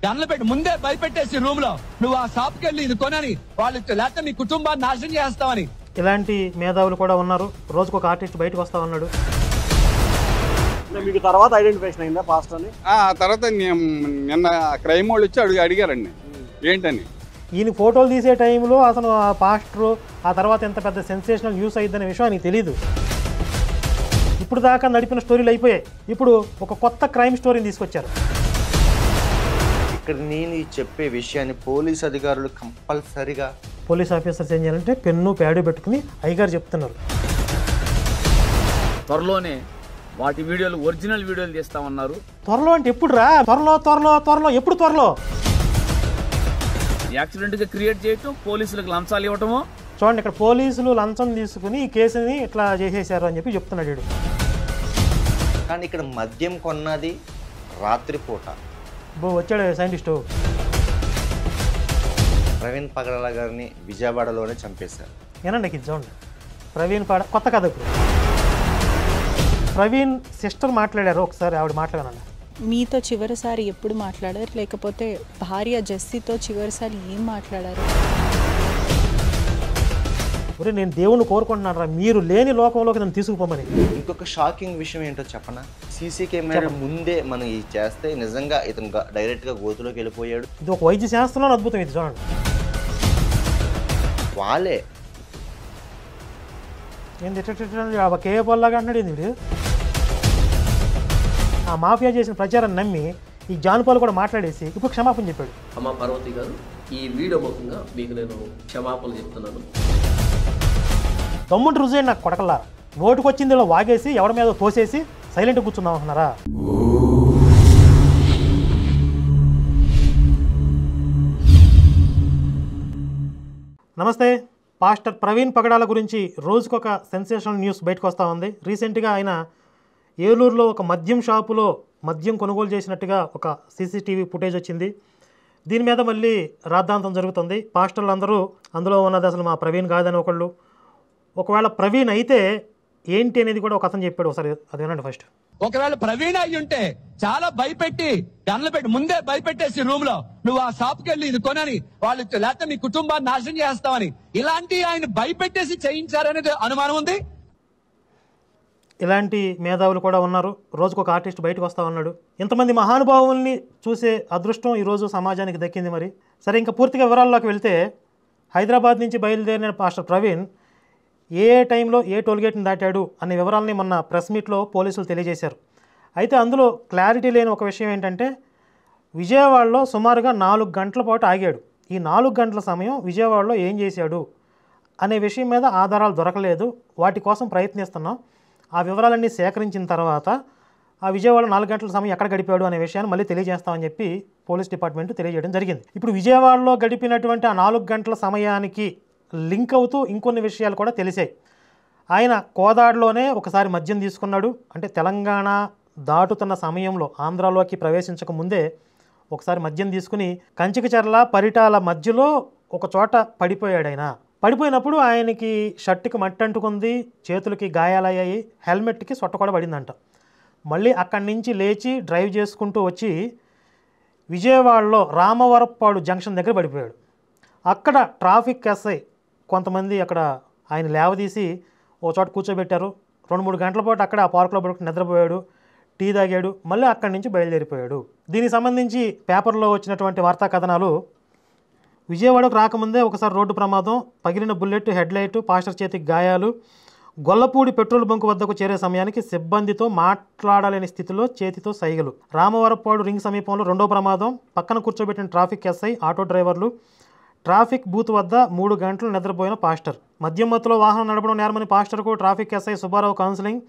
గన్లు పెట్టి ముందే భయపెట్టేసి రూమ్ లో నువ్వు ఆ షాప్కి వెళ్ళి ఇది కొనని వాళ్ళు లేకపోతే నీ కుటుంబాన్ని నాశనం చేస్తావని. ఇలాంటి మేధావులు కూడా ఉన్నారు. రోజుకు ఒక ఆర్టిస్ట్ బయటకు వస్తా ఉన్నాడు. మీకు తర్వాత ఐడెంటిఫికేషన్ అయిందా పాస్టర్ అని? తర్వాత నిన్న క్రైమ్ వాళ్ళు వచ్చి అడిగారండి ఏంటని. ఈయన ఫోటోలు తీసే టైంలో అసలు ఆ పాస్టరు ఆ తర్వాత ఎంత పెద్ద సెన్సేషనల్ న్యూస్ అయ్యిందనే విషయం ఆయనకి తెలియదు. ఇప్పుడు దాకా నడిపిన స్టోరీలు అయిపోయాయి. ఇప్పుడు ఒక కొత్త క్రైమ్ స్టోరీని తీసుకొచ్చారు. ఇక్కడ నేను చెప్పే విషయాన్ని పోలీస్ అధికారులు కంపల్సరిగా పోలీస్ ఆఫీసర్స్ ఏం చేయాలంటే పెన్ను ప్యాడ్ పెట్టుకుని అయ్యగారు చెప్తున్నారు. త్వరలోనే వాటి వీడియోలు ఒరిజినల్ వీడియోలు తీస్తామన్నారు. త్వరలో అంటే ఎప్పుడు రా? త్వరలో ఎప్పుడు త్వరలో? యాక్సిడెంట్గా క్రియేట్ చేయటం, పోలీసులకు లంచాలు ఇవ్వటము. చూడండి, ఇక్కడ పోలీసులు లంచం తీసుకుని ఈ కేసుని ఇట్లా చేసేసారు అని చెప్పి చెప్తున్నాడు వీడు. కానీ ఇక్కడ మద్యం కొన్నది రాత్రిపూట. వచ్చాడు సైంటిస్టు. ప్రవీణ్ పగడాల గారిని విజయవాడలోనే చంపేశారు. ఏనండి ఇది చూడండి, ప్రవీణ్ కొత్త కథ. ఇప్పుడు ప్రవీణ్ సిస్టర్ మాట్లాడారు, ఒకసారి ఆవిడ మాట్లాడానండి. మీతో చివరిసారి ఎప్పుడు మాట్లాడారు, లేకపోతే భార్య జెస్సీతో చివరిసారి ఏం మాట్లాడారు? నేను దేవుణ్ణి కోరుకుంటున్నాను రా, మీరు లేని లోకంలోకి నన్ను తీసుకుపోమని. ఇంకొక షాకింగ్ విషయం ఏంటో చెప్పనా? సీసీ కెమెరా ముందే మనం ఇది చేస్తే నిజంగా ఇతను డైరెక్ట్గా గోతులోకి వెళ్ళిపోయాడు. ఇది ఒక వైద్య శాస్త్రంలో అద్భుతం. ఇది చూడండి, వాళ్ళే ఏంది కేబల్లాగా అంటున్నాడు. ఏంది వీడు? ఆ మాఫియా చేసిన ప్రచారాన్ని నమ్మి ఈ జానుపాలు కూడా మాట్లాడేసి ఇప్పుడు క్షమాపణ చెప్పాడు. అమ్మ పార్వతి గారు, ఈ వీడియో ముఖంగా మీకు నేను క్షమాపణలు చెప్తున్నాను. తమ్ముడు రుజువు నాకు కొడకల్లా, ఓటుకు వచ్చింది ఇలా వాగేసి ఎవరి మీద తోసేసి సైలెంట్ కూర్చుందాం అంటున్నారా? నమస్తే. పాస్టర్ ప్రవీణ్ పగడాల గురించి రోజుకొక సెన్సేషనల్ న్యూస్ బయటకు వస్తూ ఉంది. రీసెంట్గా ఆయన ఏలూరులో ఒక మద్యం షాపులో మద్యం కొనుగోలు చేసినట్టుగా ఒక సీసీటీవీ ఫుటేజ్ వచ్చింది. దీని మీద మళ్ళీ రాద్ధాంతం జరుగుతుంది. పాస్టర్లు అందరూ అందులో ఉన్నది అసలు మా ప్రవీణ్ కాదని ఒకళ్ళు, ఒకవేళ ప్రవీణ్ అయితే ఏంటి అనేది కూడా ఒక అతను చెప్పాడు. ఒకసారి అది వినండి ఫస్ట్. ఒకవేళ ప్రవీణ్ అయ్యి ఉంటే చాలా భయపెట్టి గన్లు పెట్టి ముందే భయపెట్టేసి రూమ్ లో నువ్వు ఆ షాప్కి వెళ్ళి ఇది కొనని వాళ్ళు లేకపోతే నీ కుటుంబాన్ని నాశనం చేస్తావని ఇలాంటి ఆయన భయపెట్టేసి చేయించారనేది అనుమానం ఉంది. ఇలాంటి మేధావులు కూడా ఉన్నారు. రోజుకు ఒక ఆర్టిస్ట్ బయటకు వస్తూ ఉన్నాడు. ఇంతమంది మహానుభావుల్ని చూసే అదృష్టం ఈరోజు సమాజానికి దక్కింది. మరి సరే, ఇంకా పూర్తిగా వివరాల్లోకి వెళ్తే హైదరాబాద్ నుంచి బయలుదేరిన పాస్టర్ ప్రవీణ్ ఏ టైంలో ఏ టోల్గేట్ని దాటాడు అనే వివరాలని మొన్న ప్రెస్ మీట్లో పోలీసులు తెలియజేశారు. అయితే అందులో క్లారిటీ లేని ఒక విషయం ఏంటంటే విజయవాడలో సుమారుగా 4 గంటల పాటు ఆగాడు. ఈ 4 గంటల సమయం విజయవాడలో ఏం చేశాడు అనే విషయం మీద ఆధారాలు దొరకలేదు. వాటి కోసం ప్రయత్నిస్తున్నాం. ఆ వివరాలన్నీ సేకరించిన తర్వాత ఆ విజయవాడలో 4 గంటల సమయం ఎక్కడ గడిపాడు అనే విషయాన్ని మళ్ళీ తెలియజేస్తామని చెప్పి పోలీస్ డిపార్ట్మెంట్ తెలియజేయడం జరిగింది. ఇప్పుడు విజయవాడలో గడిపినటువంటి ఆ 4 గంటల సమయానికి లింక్ అవుతూ ఇంకొన్ని విషయాలు కూడా తెలిసాయి. ఆయన కోదాడలోనే ఒకసారి మద్యం తీసుకున్నాడు. అంటే తెలంగాణ దాటుతున్న సమయంలో ఆంధ్రాలోకి ప్రవేశించక ముందే ఒకసారి మద్యం తీసుకుని కంచికచర్ల పరిటాల మధ్యలో ఒక చోట పడిపోయాడు. ఆయన పడిపోయినప్పుడు ఆయనకి షర్టుకి మట్టి అంటుకుంది, చేతులకి గాయాలయ్యాయి, హెల్మెట్కి సొట్ట కూడా పడిందంట. మళ్ళీ అక్కడి నుంచి లేచి డ్రైవ్ చేసుకుంటూ వచ్చి విజయవాడలో రామవరప్పాడు జంక్షన్ దగ్గర పడిపోయాడు. అక్కడ ట్రాఫిక్ ఎస్ఐ కొంతమంది అక్కడ ఆయన లేవదీసి ఓ చోట కూర్చోబెట్టారు. 2-3 గంటల పాటు అక్కడ ఆ పార్కులో పడుకుని నిద్రపోయాడు, టీ తాగాడు, మళ్ళీ అక్కడి నుంచి బయలుదేరిపోయాడు. దీనికి సంబంధించి పేపర్లో వచ్చినటువంటి వార్తా కథనాలు, విజయవాడకు రాకముందే ఒకసారి రోడ్డు ప్రమాదం, పగిలిన బుల్లెట్, హెడ్లైట్, పాస్టర్ చేతికి గాయాలు, గొల్లపూడి పెట్రోల్ బంకు వద్దకు చేరే సమయానికి సిబ్బందితో మాట్లాడలేని స్థితిలో చేతితో సైగలు, రామవరప్పాడు రింగ్ సమీపంలో 2వ ప్రమాదం, పక్కన కూర్చోబెట్టిన ట్రాఫిక్ ఎస్ఐ, ఆటో డ్రైవర్లు, ట్రాఫిక్ బూత్ వద్ద 3 గంటలు నిద్రపోయిన పాస్టర్, మద్యం మత్తులో వాహనం నడపడం నేరమని పాస్టర్కు ట్రాఫిక్ ఎస్ఐ సుబ్బారావు కౌన్సిలింగ్,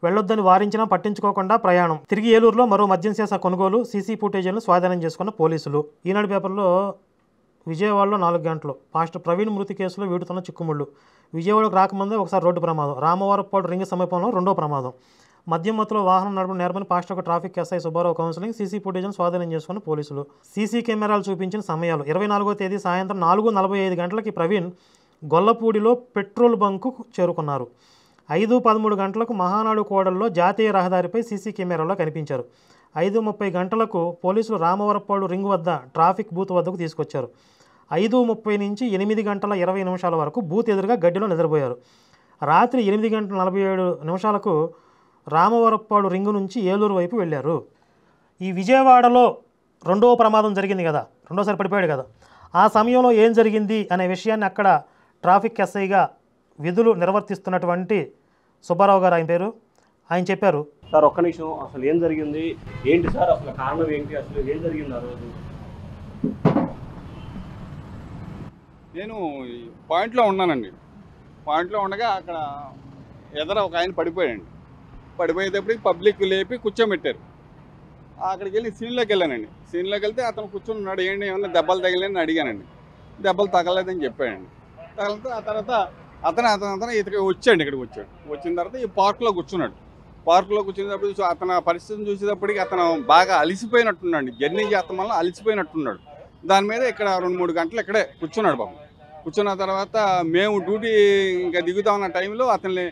వెళ్లొద్దని వారించినా పట్టించుకోకుండా ప్రయాణం, తిరిగి ఏలూరులో మరో మద్యం సీసా కొనుగోలు, సీసీ ఫుటేజీలను స్వాధీనం చేసుకున్న పోలీసులు. ఈనాడు పేపర్లో విజయవాడలో 4 గంటలు, పాస్టర్ ప్రవీణ్ మృతి కేసులో వీడుతున్న చిక్కుముళ్ళు, విజయవాడకు రాకముందే ఒకసారి రోడ్డు ప్రమాదం, రామవరప్పాడు రింగ్ సమీపంలో 2వ ప్రమాదం, మద్యం మత్తులో వాహనం నడపడం నేరమని పాస్టర్కు traffic SI Subbarao counselling, CC ఫుటేజ్ను స్వాధీనం చేసుకున్న పోలీసులు. సీసీ కెమెరాలు చూపించిన సమయాలు 24వ తేదీ సాయంత్రం 4:45 గంటలకి ప్రవీణ్ గొల్లపూడిలో పెట్రోల్ బంకు చేరుకున్నారు. 5:13 గంటలకు మహానాడు కోడల్లో జాతీయ రహదారిపై సీసీ కెమెరాలో కనిపించారు. 5:30 గంటలకు పోలీసులు రామవరపాడు రింగ్ వద్ద ట్రాఫిక్ బూత్ వద్దకు తీసుకొచ్చారు. 5:30 నుంచి 8:20 వరకు బూత్ ఎదురుగా గడ్డిలో నిద్రపోయారు. రాత్రి 8:47 రామవరపాడు రింగు నుంచి ఏలూరు వైపు వెళ్ళారు. ఈ విజయవాడలో రెండవ ప్రమాదం జరిగింది కదా, రెండోసారి పడిపోయాడు కదా, ఆ సమయంలో ఏం జరిగింది అనే విషయాన్ని అక్కడ ట్రాఫిక్ ఎస్ఐగా విధులు నిర్వర్తిస్తున్నటువంటి సుబ్బారావు గారు ఆయన పేరు, ఆయన చెప్పారు. సార్ ఒక్క నిమిషం, అసలు ఏం జరిగింది ఏంటి సార్, అసలు కారణం ఏంటి, అసలు ఏం జరిగింది ఆ రోజు? నేను పాయింట్లో ఉన్నానండి. పాయింట్లో ఉండగా అక్కడ ఎదర ఒక ఆయన పడిపోయాడండి. పడిపోయేటప్పటికి పబ్లిక్ లేపి కూర్చోబెట్టారు. అక్కడికి వెళ్ళి సీన్లోకి వెళ్ళానండి. సీన్లోకి వెళ్తే అతను కూర్చొని ఉన్నాడు. ఏంటి ఏమన్నా దెబ్బలు తగిలేని అడిగానండి. దెబ్బలు తగలేదని చెప్పాడండి. తగిలితే ఆ తర్వాత అతను ఇతను వచ్చాడు, ఇక్కడికి వచ్చాడు. వచ్చిన తర్వాత ఈ పార్క్లో కూర్చున్నాడు. పార్క్లో కూర్చునేటప్పుడు అతను పరిస్థితిని చూసేటప్పటికి అతను బాగా అలిసిపోయినట్టున్నాడు. జర్నీ చేస్తాం వల్ల అలిసిపోయినట్టున్నాడు. దాని మీద ఇక్కడ 2-3 గంటలు ఇక్కడే కూర్చున్నాడు బాబు. కూర్చున్న తర్వాత మేము డ్యూటీ ఇంకా దిగుతా ఉన్న టైంలో అతన్ని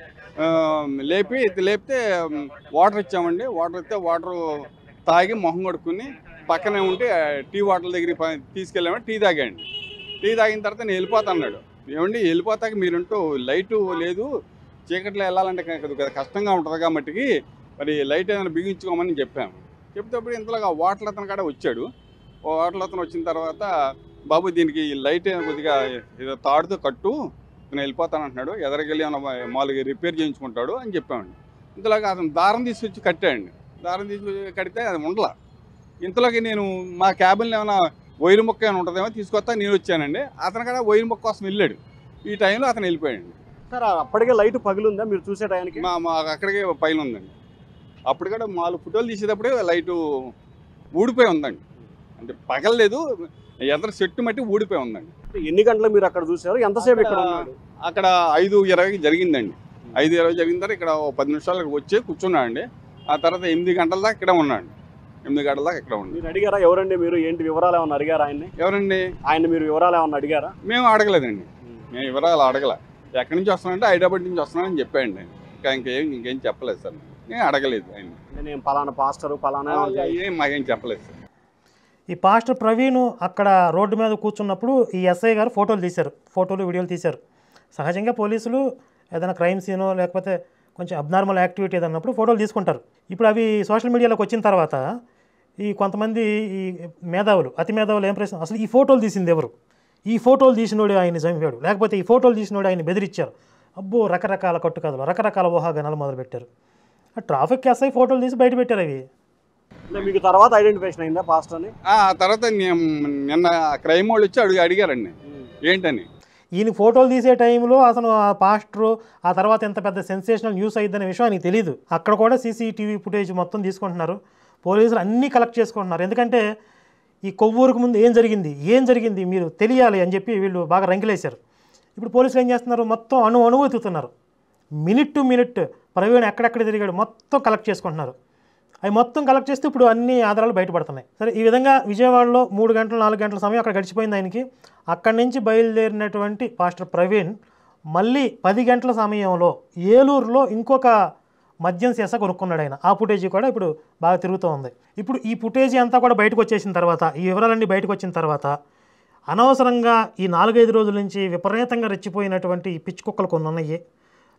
లేపితే వాటర్ ఇచ్చామండి. వాటర్ ఇస్తే వాటర్ తాగి మొహం కడుక్కుని పక్కనే ఉంటే టీ వాటర్ దగ్గరికి తీసుకెళ్ళామంటే టీ తాగాండి. టీ తాగిన తర్వాత నేను వెళ్ళిపోతాన్నాడు. ఏమండి వెళ్ళిపోతాక మీరుంటూ లైటు లేదు, చీకట్లో వెళ్ళాలంటే కష్టంగా ఉంటుంది కాబట్టి మరి లైట్ ఏదైనా బిగించుకోమని చెప్పాము. చెప్తేప్పుడు ఇంతలోగా వాటర్ అతను కాడ వచ్చాడు. వాటర్ అతను వచ్చిన తర్వాత బాబు దీనికి లైట్ కొద్దిగా ఏదో తాడుతో కట్టు, నేను వెళ్ళిపోతాను అంటున్నాడు. ఎదరికెళ్ళి మామూలుగా రిపేర్ చేయించుకుంటాడు అని చెప్పామండి. ఇంతలోగా అతను దారం తీసుకొచ్చి కట్టాడండి. దారం తీసుకొచ్చి కడితే అది ఉండలా. ఇంతలోకి నేను మా క్యాబిన్లో ఏమైనా వైరు మొక్క ఏమైనా ఉంటుందేమో తీసుకొస్తా నేను వచ్చానండి. అతను కూడా వైరు మొక్క కోసం వెళ్ళాడు. ఈ టైంలో అతను వెళ్ళిపోయాడు. సార్ అప్పటికే లైట్ పగిలిందా మీరు చూసే టైంకి? మా అక్కడికే పైన ఉందండి. అప్పుడు కూడా 4 ఫోటోలు తీసేటప్పుడే లైటు ఊడిపోయి ఉందండి. అంటే పగలలేదు, ఎదర చెట్టు మట్టి ఊడిపోయి ఉందండి. ఎన్ని గంటలు మీరు అక్కడ చూసారు, ఎంతసేపు ఇక్కడ ఉన్నాడు? అక్కడ 5:20 జరిగిందండి. 5:20 జరిగిన తర్వాత ఇక్కడ 10 నిమిషాలకు వచ్చి కూర్చున్నాడండి. ఆ తర్వాత 8 గంటల దాకా ఇక్కడ ఉన్నాడు. 8 గంటల దాకా ఇక్కడ ఉన్నాడు. మీరు అడిగారా ఎవరండి మీరు, ఏంటి వివరాలు ఏమన్నా అడిగారా ఆయన్ని? ఎవరండి ఆయన మీరు వివరాలు ఏమన్నా అడిగారా? మేము అడగలేదండి. మేము వివరాలు అడగల. ఎక్కడి నుంచి వస్తున్నానంటే హైదరాబాద్ నుంచి వస్తున్నానని చెప్పాడండి. ఇంకేం చెప్పలేదు సార్. నేను అడగలేదు ఆయన. నేను పలానా పాస్టరు పలానా ఏం మాకేం చెప్పలేదు సార్. ఈ పాస్టర్ ప్రవీణ్ అక్కడ రోడ్డు మీద కూర్చున్నప్పుడు ఈ ఎస్ఐ గారు ఫోటోలు వీడియోలు తీశారు. సహజంగా పోలీసులు ఏదైనా క్రైమ్ సీనో లేకపోతే కొంచెం అబ్నార్మల్ యాక్టివిటీ ఏదన్నప్పుడు ఫోటోలు తీసుకుంటారు. ఇప్పుడు అవి సోషల్ మీడియాలోకి వచ్చిన తర్వాత ఈ కొంతమంది ఈ అతి మేధావులు ఏం ప్రశ్న, అసలు ఈ ఫోటోలు తీసింది ఎవరు, ఈ ఫోటోలు తీసినోడు ఆయన చంపాడు, లేకపోతే ఈ ఫోటోలు తీసినోడు ఆయన బెదిరించారు, అబ్బో రకరకాల కట్టుకథలు, రకరకాల ఊహాగానాలు మొదలుపెట్టారు. ట్రాఫిక్ ఎస్ఐ ఫోటోలు తీసి బయట పెట్టారు. అవి మీకు తర్వాత ఐడెంటిఫికేషన్ అయిందా పాస్టర్ని? ఆ తర్వాత నిన్న క్రైమ్ వాళ్ళు వచ్చి అడిగారండి ఏంటని. ఈయన ఫోటోలు తీసే టైంలో అసలు ఆ పాస్టరు ఆ తర్వాత ఎంత పెద్ద సెన్సేషనల్ న్యూస్ అయ్యిందనే విషయం ఆయనకి తెలియదు. అక్కడ కూడా సీసీటీవీ ఫుటేజ్ మొత్తం తీసుకుంటున్నారు. పోలీసులు అన్నీ కలెక్ట్ చేసుకుంటున్నారు. ఎందుకంటే ఈ కొవ్వూరుకు ముందు ఏం జరిగింది మీరు తెలియాలి అని చెప్పి వీళ్ళు బాగా రంకిలేశారు. ఇప్పుడు పోలీసులు ఏం చేస్తున్నారు, మొత్తం అణువు ఎత్తుతున్నారు. మినిట్ టు మినిట్ ప్రవీణ్ ఎక్కడెక్కడ తిరిగాడు మొత్తం కలెక్ట్ చేసుకుంటున్నారు. అవి మొత్తం కలెక్ట్ చేస్తే ఇప్పుడు అన్ని ఆధారాలు బయటపడుతున్నాయి. సరే, ఈ విధంగా విజయవాడలో 3 గంటలు 4 గంటల సమయం అక్కడ గడిచిపోయింది ఆయనకి. అక్కడి నుంచి బయలుదేరినటువంటి పాస్టర్ ప్రవీణ్ మళ్ళీ 10 గంటల సమయంలో ఏలూరులో ఇంకొక మద్యం సీసా కొనుక్కున్నాడు ఆయన. ఆ ఫుటేజీ కూడా ఇప్పుడు బాగా తిరుగుతూ ఉంది. ఇప్పుడు ఈ ఫుటేజీ అంతా కూడా బయటకు వచ్చేసిన తర్వాత, ఈ వివరాలన్నీ బయటకు వచ్చిన తర్వాత అనవసరంగా ఈ 4-5 రోజుల నుంచి విపరీతంగా రెచ్చిపోయినటువంటి ఈ పిచ్చి కుక్కలు కొన్ని ఉన్నాయి,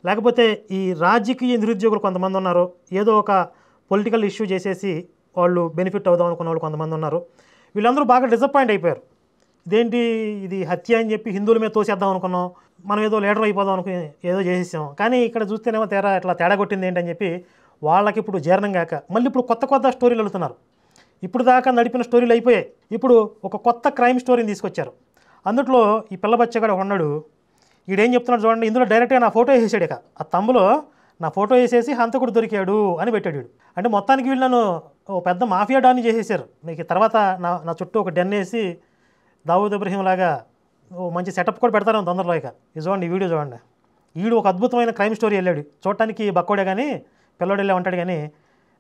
లేకపోతే ఈ రాజకీయ నిరుద్యోగులు కొంతమంది ఉన్నారు, ఏదో ఒక పొలిటికల్ ఇష్యూ చేసేసి వాళ్ళు బెనిఫిట్ అవుదాం అనుకున్న వాళ్ళు కొంతమంది ఉన్నారు. వీళ్ళందరూ బాగా డిసప్పాయింట్ అయిపోయారు. ఇదేంటి ఇది హత్య అని చెప్పి హిందువుల మీద తోసేద్దాం అనుకున్నాం, మనం ఏదో లీడర్ అయిపోదాం అనుకుని ఏదో చేసేసాం, కానీ ఇక్కడ చూస్తేనేమో తేడా కొట్టింది ఏంటని చెప్పి వాళ్ళకి ఇప్పుడు జీర్ణం కాక మళ్ళీ ఇప్పుడు కొత్త స్టోరీలు వెళుతున్నారు. ఇప్పుడు దాకా నడిపిన స్టోరీలు అయిపోయాయి. ఇప్పుడు ఒక కొత్త క్రైమ్ స్టోరీని తీసుకొచ్చారు. అందులో ఈ పిల్లబచ్చగాడు ఉన్నాడు. ఈడేం చెప్తున్నాడు చూడండి, ఇందులో డైరెక్ట్గా నా ఫోటో వేసేసాడు. ఇక ఆ తమ్ములో నా ఫోటో వేసేసి హంతకుడు దొరికాడు అని పెట్టాడు. అంటే మొత్తానికి వీళ్ళు నన్ను ఓ పెద్ద మాఫియా డాన్ని చేసేసారు. మీకు తర్వాత నా చుట్టూ ఒక డెన్ వేసి దావూద్ ఇబ్రహీం లాగా ఓ మంచి సెటప్ కూడా పెడతారు తొందరలో. ఇక ఇది చూడండి, ఈ వీడియో చూడండి. వీడు ఒక అద్భుతమైన క్రైమ్ స్టోరీ వెళ్ళాడు. చూడటానికి బక్కోడే కానీ పిల్లోడు వెళ్ళే ఉంటాడు, కానీ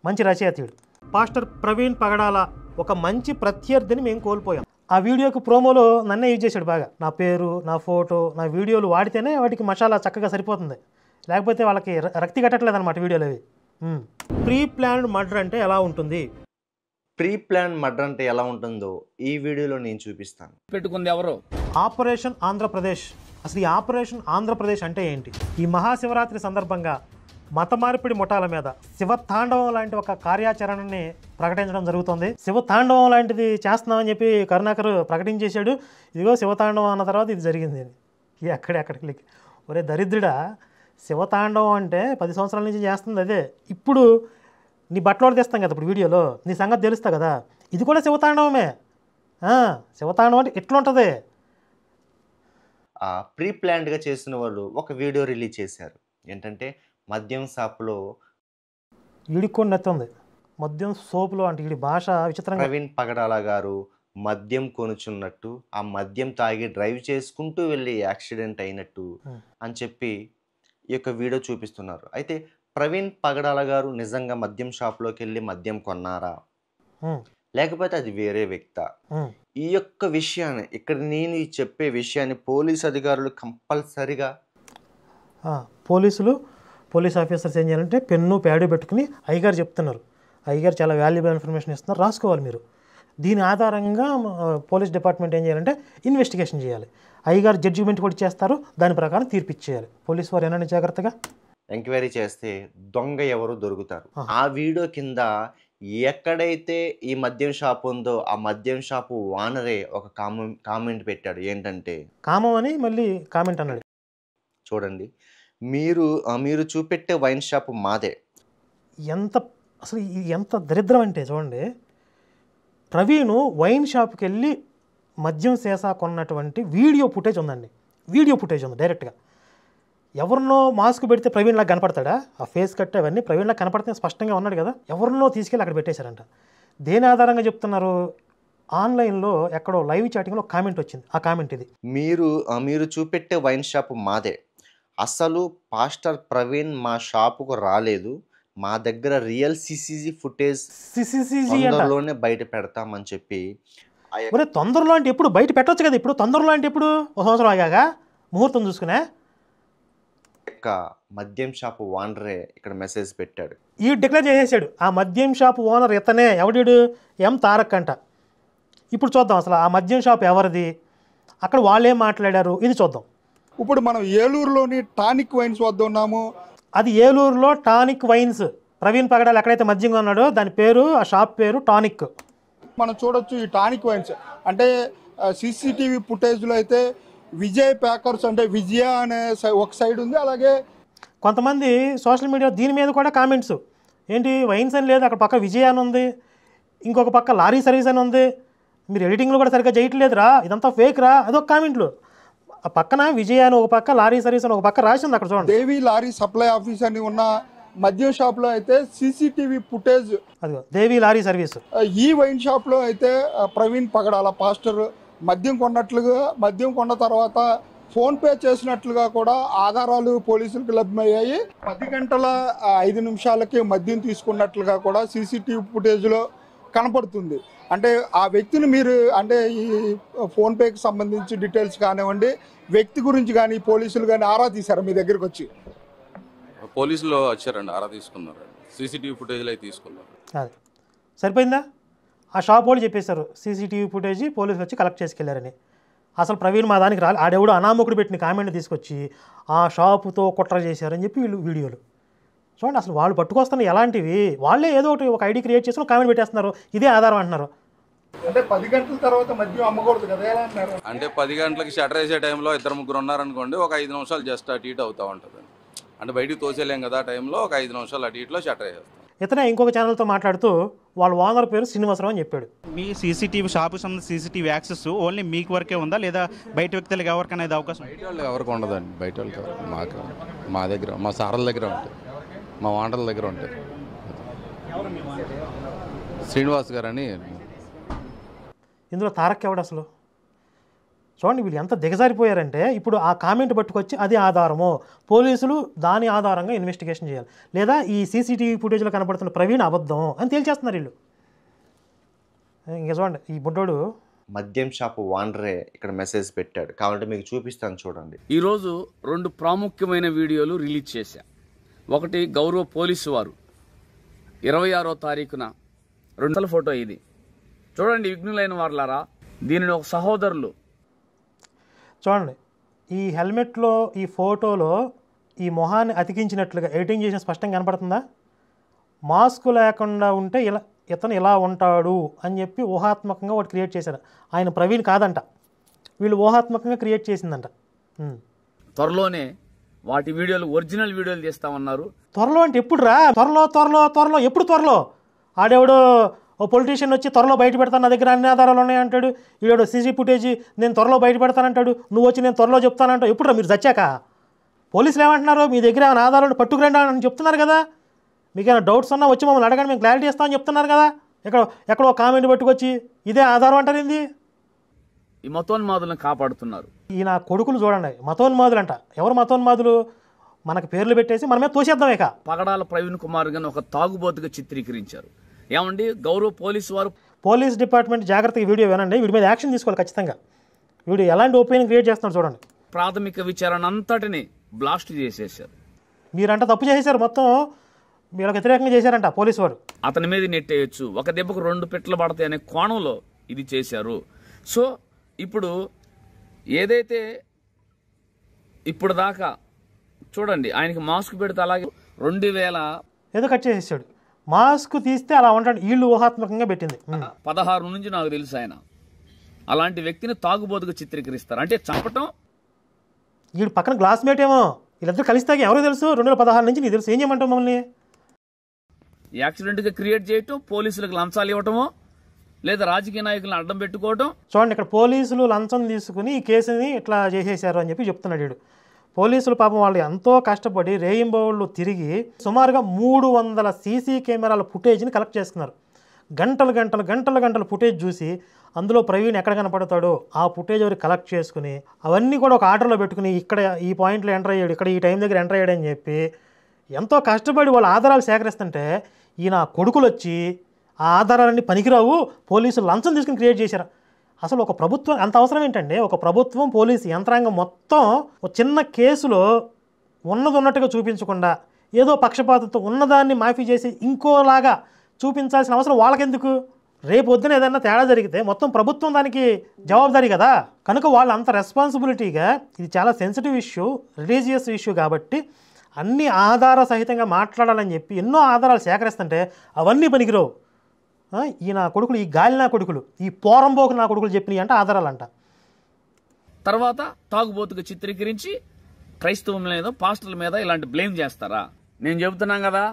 మంచి రచయితీయుడు. పాస్టర్ ప్రవీణ్ పగడాల ఒక మంచి ప్రత్యర్థిని మేము కోల్పోయాం. ఆ వీడియోకి ప్రోమోలో నన్నే యూజ్ చేశాడు బాగా. నా పేరు, నా ఫోటో, నా వీడియోలు వాడితేనే వాటికి మసాలా చక్కగా సరిపోతుంది, లేకపోతే వాళ్ళకి రక్తి కట్టట్లేదు అనమాట వీడియోలు అవి. ప్రీ ప్లాన్డ్ మర్డర్ అంటే ఎలా ఉంటుంది? ప్రీ ప్లాన్ మర్డర్ అంటే ఎలా ఉంటుందో ఈ వీడియోలో నేను చూపిస్తాను. పెట్టుకుంది ఎవరు? ఆపరేషన్ ఆంధ్రప్రదేశ్. అసలు ఈ ఆపరేషన్ ఆంధ్రప్రదేశ్ అంటే ఏంటి? ఈ మహాశివరాత్రి సందర్భంగా మత మార్పిడి ముఠాల మీద శివతాండవం లాంటి ఒక కార్యాచరణని ప్రకటించడం జరుగుతుంది. శివతాండవం లాంటిది చేస్తున్నామని చెప్పి కరుణాకర్ ప్రకటించేశాడు. ఇదిగో శివతాండవం అన్న తర్వాత ఇది జరిగింది. ఎక్కడికి ఒరే దరిద్రుడా, శివతాండవం అంటే 10 సంవత్సరాల నుంచి చేస్తుంది అదే. ఇప్పుడు నీ బట్టలోడు తెస్తాం కదా ఇప్పుడు వీడియోలో, నీ సంగతి తెలుస్తా కదా, ఇది కూడా శివతాండవమే. శివతాండవం అంటే ఎట్లుంటుంది? ప్రీ ప్లాన్డ్గా చేసిన వాళ్ళు ఒక వీడియో రిలీజ్ చేశారు. ఏంటంటే మద్యం షాపులో వీడికి కూడా నెత్తుంది. మద్యం సోపులో అంటే వీడి భాష విచిత్రంగా. ప్రవీణ్ పగడాల గారు మద్యం కొనుచున్నట్టు, ఆ మద్యం తాగి డ్రైవ్ చేసుకుంటూ వెళ్ళి యాక్సిడెంట్ అయినట్టు అని చెప్పి ఈ యొక్క వీడియో చూపిస్తున్నారు. అయితే ప్రవీణ్ పగడాల గారు నిజంగా మద్యం షాప్లోకి వెళ్ళి మద్యం కొన్నారా, లేకపోతే అది వేరే వ్యక్తా? ఈ యొక్క విషయాన్ని, ఇక్కడ నేను చెప్పే విషయాన్ని పోలీస్ అధికారులు కంపల్సరిగా, పోలీస్ ఆఫీసర్స్ ఏం చేయాలంటే పెన్ను ప్యాడ్ పెట్టుకుని అయ్యగారు చెప్తున్నారు, అయ్యగారు చాలా వాల్యుబుల్ ఇన్ఫర్మేషన్ ఇస్తున్నారు, రాసుకోవాలి మీరు. దీని ఆధారంగా పోలీస్ డిపార్ట్మెంట్ ఏం చేయాలంటే ఇన్వెస్టిగేషన్ చేయాలి. అయ్యగారు జడ్జిమెంట్ కూడా చేస్తారు, దాని ప్రకారం తీర్పిచ్చేయాలి. పోలీసు వారు ఏమైనా జాగ్రత్తగా ఎంక్వైరీ చేస్తే దొంగ ఎవరు దొరుకుతారు. ఆ వీడియో కింద ఎక్కడైతే ఈ మద్యం షాప్ ఉందో ఆ మద్యం షాపు ఓనరే ఒక కామెంట్ పెట్టాడు. ఏంటంటే కామం అని మళ్ళీ కామెంట్ అన్నాడు. చూడండి, మీరు చూపెట్టే వైన్ షాప్ మాదే. అసలు ఎంత దరిద్రం అంటే చూడండి, ప్రవీణ్ వైన్ షాప్కి వెళ్ళి మద్యం సీసా కొన్నటువంటి వీడియో ఫుటేజ్ ఉందండి. వీడియో ఫుటేజ్ ఉంది డైరెక్ట్గా. ఎవరినో మాస్క్ పెడితే ప్రవీణ్లా కనపడతాడా? ఆ ఫేస్ కట్ అవన్నీ ప్రవీణ్లా కనపడితే స్పష్టంగా ఉన్నాడు కదా. ఎవరినో తీసుకెళ్ళి అక్కడ పెట్టేశారంట. దేని ఆధారంగా చెప్తున్నారు? ఆన్లైన్లో ఎక్కడో లైవ్ చాటింగ్లో కామెంట్ వచ్చింది. ఆ కామెంట్ ఇది, మీరు చూపెట్టే వైన్ షాప్ మాదే. అసలు పాస్టర్ ప్రవీణ్ మా షాపుకు రాలేదు, మా దగ్గర రియల్ సిసిజీ ఫుటేజ్ తొందరలోనే బయట పెడతామని చెప్పి. తొందరలో అంటే ఎప్పుడు బయట పెట్టవచ్చు కదా. ఇప్పుడు తొందరలో అంటే ఎప్పుడు? 1 సంవత్సరం ఆగాక ముహూర్తం చూసుకునే. మద్యం షాప్ ఓనరే ఇక్కడ మెసేజ్ పెట్టాడు. ఈ డిక్లేర్ చేసేసాడు. ఆ మద్యం షాప్ ఓనర్ ఇతనే. ఎవడు? ఎం తారక్ అంట. ఇప్పుడు చూద్దాం అసలు ఆ మద్యం షాప్ ఎవరిది, అక్కడ వాళ్ళేం మాట్లాడారు, ఇది చూద్దాం. ఇప్పుడు మనం ఏలూరులోని టానిక్ వైన్స్ వద్ద ఉన్నాము. అది ఏలూరులో టానిక్ వైన్స్. ప్రవీణ్ పగడాలు ఎక్కడైతే మద్యం కొన్నాడో దాని పేరు, ఆ షాప్ పేరు టానిక్. మనం చూడొచ్చు ఈ టానిక్ వైన్స్ అంటే సీసీటీవీ ఫుటేజ్లో అయితే విజయ్ ప్యాకర్స్ అంటే విజయ అనే ఒక సైడ్ ఉంది. అలాగే కొంతమంది సోషల్ మీడియా దీని మీద కూడా కామెంట్స్, ఏంటి వైన్స్ అని లేదు, అక్కడ పక్క విజయ అని ఉంది, ఇంకొక పక్క లారీ సర్వీస్ అని ఉంది, మీరు ఎడిటింగ్లో కూడా సరిగ్గా చేయట్లేదురా, ఇదంతా ఫేక్ రా, అదొక కామెంట్లు. ఆ పక్కన విజయ అని ఒక పక్క, లారీ సర్వీస్ అని ఒక పక్క రాసింది అక్కడ చూడండి. దేవి లారీ సప్లై ఆఫీస్ అని ఉన్న మద్యం షాప్లో అయితే సీసీటీవీ ఫుటేజ్, అదిగో దేవి లారీ సర్వీస్. ఈ వైన్ షాప్లో అయితే ప్రవీణ్ పగడాల పాస్టర్ మద్యం కొన్న తర్వాత ఫోన్పే చేసినట్లుగా కూడా ఆధారాలు పోలీసులకు లభ్యమయ్యాయి. 10 గంటల 5 నిమిషాలకి మద్యం తీసుకున్నట్లుగా కూడా సీసీటీవీ ఫుటేజ్లో కనపడుతుంది. అంటే ఆ వ్యక్తిని మీరు అంటే ఈ ఫోన్పేకి సంబంధించి డీటెయిల్స్ కానివ్వండి, వ్యక్తి గురించి కానీ పోలీసులు కానీ ఆరా తీశారు మీ దగ్గరికి వచ్చి? పోలీసులు వచ్చారండి, ఆరా తీసుకున్నారు, సీసీటీవీ ఫుటేజ్లు అయితే తీసుకున్నారు. అది సరిపోయిందా? ఆ షాప్ వాళ్ళు చెప్పేశారు సీసీటీవీ ఫుటేజ్ పోలీసులు వచ్చి కలెక్ట్ చేసుకెళ్లారని. అసలు ప్రవీణ్ మా దానికి రాలి, ఆడెవడో అనామకుడు పెట్టిన కామెంట్ తీసుకొచ్చి ఆ షాపుతో కుట్ర చేశారని చెప్పి వీళ్ళు వీడియోలు చూడండి. అసలు వాళ్ళు పట్టుకొస్తున్న ఎలాంటివి, వాళ్ళే ఏదో ఒకటి ఒక ఐడి క్రియేట్ చేసుకుని కామెంట్ పెట్టేస్తున్నారు, ఇదే ఆధారం అంటున్నారు. అంటే 10 గంటల తర్వాత మద్యం అమ్మకూడదు కదా, ఎలా అంటున్నారు? అంటే 10 గంటలకి షటర్ వేసే టైంలో 2-3 ఉన్నారనుకోండి, ఒక 5 నిమిషాలు జస్ట్ అటు ఇటు అవుతూ ఉంటుంది. అంటే బయటికి తోసేలేం కదా ఆ టైంలో, ఒక 5 నిమిషాలు అటు ఇటులో షటర్ వేసేస్తాం. ఇతనే ఇంకొక ఛానల్తో మాట్లాడుతూ వాళ్ళ ఓనర్ పేరు శ్రీనివాసరావు అని చెప్పాడు. మీ సీసీటీవీ షాపు సంబంధించిన సీసీటీవీ యాక్సెస్ ఓన్లీ మీకు వరకే ఉందా, లేదా బయట వ్యక్తులకు ఎవరికైనా అవకాశం? బయట వాళ్ళకి ఎవరికి ఉండదండి, బయట వాళ్ళకి మాకు, మా దగ్గర, మా సార్ల దగ్గర ఉంటాయి, మా ఓనర్ల దగ్గర ఉంటాయి. శ్రీనివాస్ గారు అని. ఇందులో తారక్ ఎవడు అసలు? చూడండి వీళ్ళు ఎంత దిగజారిపోయారంటే, ఇప్పుడు ఆ కామెంట్ పట్టుకొచ్చి అది ఆధారము, పోలీసులు దాని ఆధారంగా ఇన్వెస్టిగేషన్ చేయాలి, లేదా ఈ సీసీటీవీ ఫుటేజ్లో కనపడుతున్న ప్రవీణ్ అబద్ధం అని తేల్చేస్తున్నారు వీళ్ళు. ఇంకా చూడండి ఈ బుడ్డోడు మద్యం షాప్ ఓనరే ఇక్కడ మెసేజ్ పెట్టాడు. కావాలంటే మీకు చూపిస్తాను చూడండి. ఈరోజు 2 ప్రాముఖ్యమైన వీడియోలు రిలీజ్ చేశా. ఒకటి, గౌరవ పోలీసు వారు 26వ తారీఖున రెండుసార్లు ఫోటో ఇది చూడండి. విఘ్నులైన వారులారా, దీనిని ఒక సహోదరులు చూడండి, ఈ హెల్మెట్లో ఈ ఫోటోలో ఈ మొహాన్ని అతికించినట్లుగా ఎడిటింగ్ చేసిన స్పష్టంగా కనపడుతుందా? మాస్క్ లేకుండా ఉంటే ఇతను ఇలా ఉంటాడు అని చెప్పి ఊహాత్మకంగా ఒకటి క్రియేట్ చేశారు. ఆయన ప్రవీణ్ కాదంట, వీళ్ళు ఊహాత్మకంగా క్రియేట్ చేసిందంట. త్వరలోనే వాటి వీడియోలు ఒరిజినల్ వీడియోలు తీస్తామన్నారు. త్వరలో అంటే ఎప్పుడు రా? త్వరలో ఎప్పుడు త్వరలో? ఆడెవడో ఓ పొలిటీషియన్ వచ్చి త్వరలో బయట పెడతాను, నా దగ్గర అన్ని ఆధారాలు ఉన్నాయంటాడు. ఈడో సీసీ ఫుటేజ్ నేను త్వరలో బయట పెడతానంటాడు. నువ్వు వచ్చి నేను త్వరలో చెప్తానంటావు. ఎప్పుడు మీరు చచ్చాక? పోలీసులు ఏమంటున్నారు? మీ దగ్గర ఏమైనా ఆధారాలు పట్టుకురండి అని చెప్తున్నారు కదా. మీకు ఏమైనా డౌట్స్ ఉన్నా వచ్చి మమ్మల్ని అడగండి, మేము క్లారిటీ ఇస్తామని చెప్తున్నారు కదా. ఎక్కడో కామెంట్ పట్టుకొచ్చి ఇదే ఆధారం అంటారు ఏంది? ఈ మతోన్మాదులను కాపాడుతున్నారు. ఈ నా కొడుకులు చూడండి, మతోన్మాదులు అంట. ఎవరు మతోన్మాదులు? మనకు పేర్లు పెట్టేసి మనమే తోసేద్దాం. ఇక పగడాల ప్రవీణ్ కుమార్ గారిని ఒక తాగుబోతుగా చిత్రీకరించారు. ఏమండి, గౌరవ పోలీస్ డిపార్ట్మెంట్ జాగ్రత్తగా వీడియో వినండి. వీడి మీద యాక్షన్ తీసుకోవాలి ఖచ్చితంగా. వీడు ఎలాంటి ఒపీనియన్ క్రియేట్ చేస్తున్నాడు చూడండి. ప్రాథమిక విచారణ అంతటిని బ్లాస్ట్ చేసేసారు. మీరంట తప్పు చేసేసారు, మొత్తం మీరు వ్యతిరేకంగా చేశారంట పోలీసు వారు. అతని మీద నెట్టేయచ్చు, ఒక దెబ్బకు 2 పెట్లు పడతాయి అనే కోణంలో ఇది చేశారు. సో ఇప్పుడు ఏదైతే ఇప్పుడు దాకా చూడండి, ఆయనకి మాస్క్ పెడితే అలాగే 2000 ఏదో కట్ చేసేసాడు. మాస్క్ తీస్తే అలా ఉంటాడు. వీళ్ళు ఊహాత్మకంగా పెట్టింది. 16 నుంచి నాకు తెలుసు ఆయన అలాంటి వ్యక్తిని తాగుబోతుగా చిత్రీకరిస్తారు. అంటే చంపటం. వీడు పక్కన క్లాస్మేట్ ఏమో, వీళ్ళిద్దరు కలిసి తాగి ఎవరికి తెలుసు? 2016 నుంచి నీకు తెలుసు. ఏం చేయమంటావు మమ్మల్ని? యాక్సిడెంట్గా క్రియేట్ చేయటం, పోలీసులకు లంచాలు ఇవ్వటమో లేదా రాజకీయ నాయకులను అడ్డం పెట్టుకోవటం. చూడండి, ఇక్కడ పోలీసులు లంచం తీసుకుని ఈ కేసుని ఇట్లా చేసేసారు అని చెప్పి చెప్తున్నాడు వీడు. పోలీసులు పాపం వాళ్ళు ఎంతో కష్టపడి రేయింబౌళ్ళు తిరిగి సుమారుగా 300 సీసీ కెమెరాల ఫుటేజ్ని కలెక్ట్ చేసుకున్నారు. గంటలు ఫుటేజ్ చూసి అందులో ప్రవీణ్ ఎక్కడ కనపడతాడో ఆ ఫుటేజ్ ఎవరు కలెక్ట్ చేసుకుని అవన్నీ కూడా ఒక ఆర్డర్లో పెట్టుకుని ఇక్కడ ఈ పాయింట్లో ఎంటర్ అయ్యాడు, ఇక్కడ ఈ టైం దగ్గర ఎంటర్ అయ్యాడు అని చెప్పి ఎంతో కష్టపడి వాళ్ళ ఆధారాలు సేకరిస్తుంటే ఈయన కొడుకులు వచ్చి ఆ ఆధారాలన్నీ పనికిరావు, పోలీసులు లంచం తీసుకుని క్రియేట్ చేశారు. అసలు ఒక ప్రభుత్వం అంత అవసరం ఏంటండి? ఒక ప్రభుత్వం పోలీసు యంత్రాంగం మొత్తం ఒక చిన్న కేసులో ఉన్నట్టుగా చూపించకుండా ఏదో పక్షపాతంతో ఉన్నదాన్ని మాఫీ చేసి ఇంకోలాగా చూపించాల్సిన అవసరం వాళ్ళకెందుకు? రేపు పొద్దున ఏదైనా తేడా జరిగితే మొత్తం ప్రభుత్వం దానికి జవాబుదారీ కదా. కనుక వాళ్ళు అంత రెస్పాన్సిబిలిటీగా, ఇది చాలా సెన్సిటివ్ ఇష్యూ, రిలీజియస్ ఇష్యూ కాబట్టి అన్ని ఆధార సహితంగా మాట్లాడాలని చెప్పి ఎన్నో ఆధారాలు సేకరిస్తుంటే అవన్నీ పనికిరావు. ఈ నా కొడుకులు, ఈ గాలి నా కొడుకులు, ఈ పోరంబోకు నా కొడుకులు చెప్పినవి అంటే ఆధారాలంట. తర్వాత తాగుబోతుగా చిత్రీకరించి క్రైస్తవం మీద, పాస్టర్ల మీద ఇలాంటి బ్లేమ్ చేస్తారా? నేను చెబుతున్నాం కదా,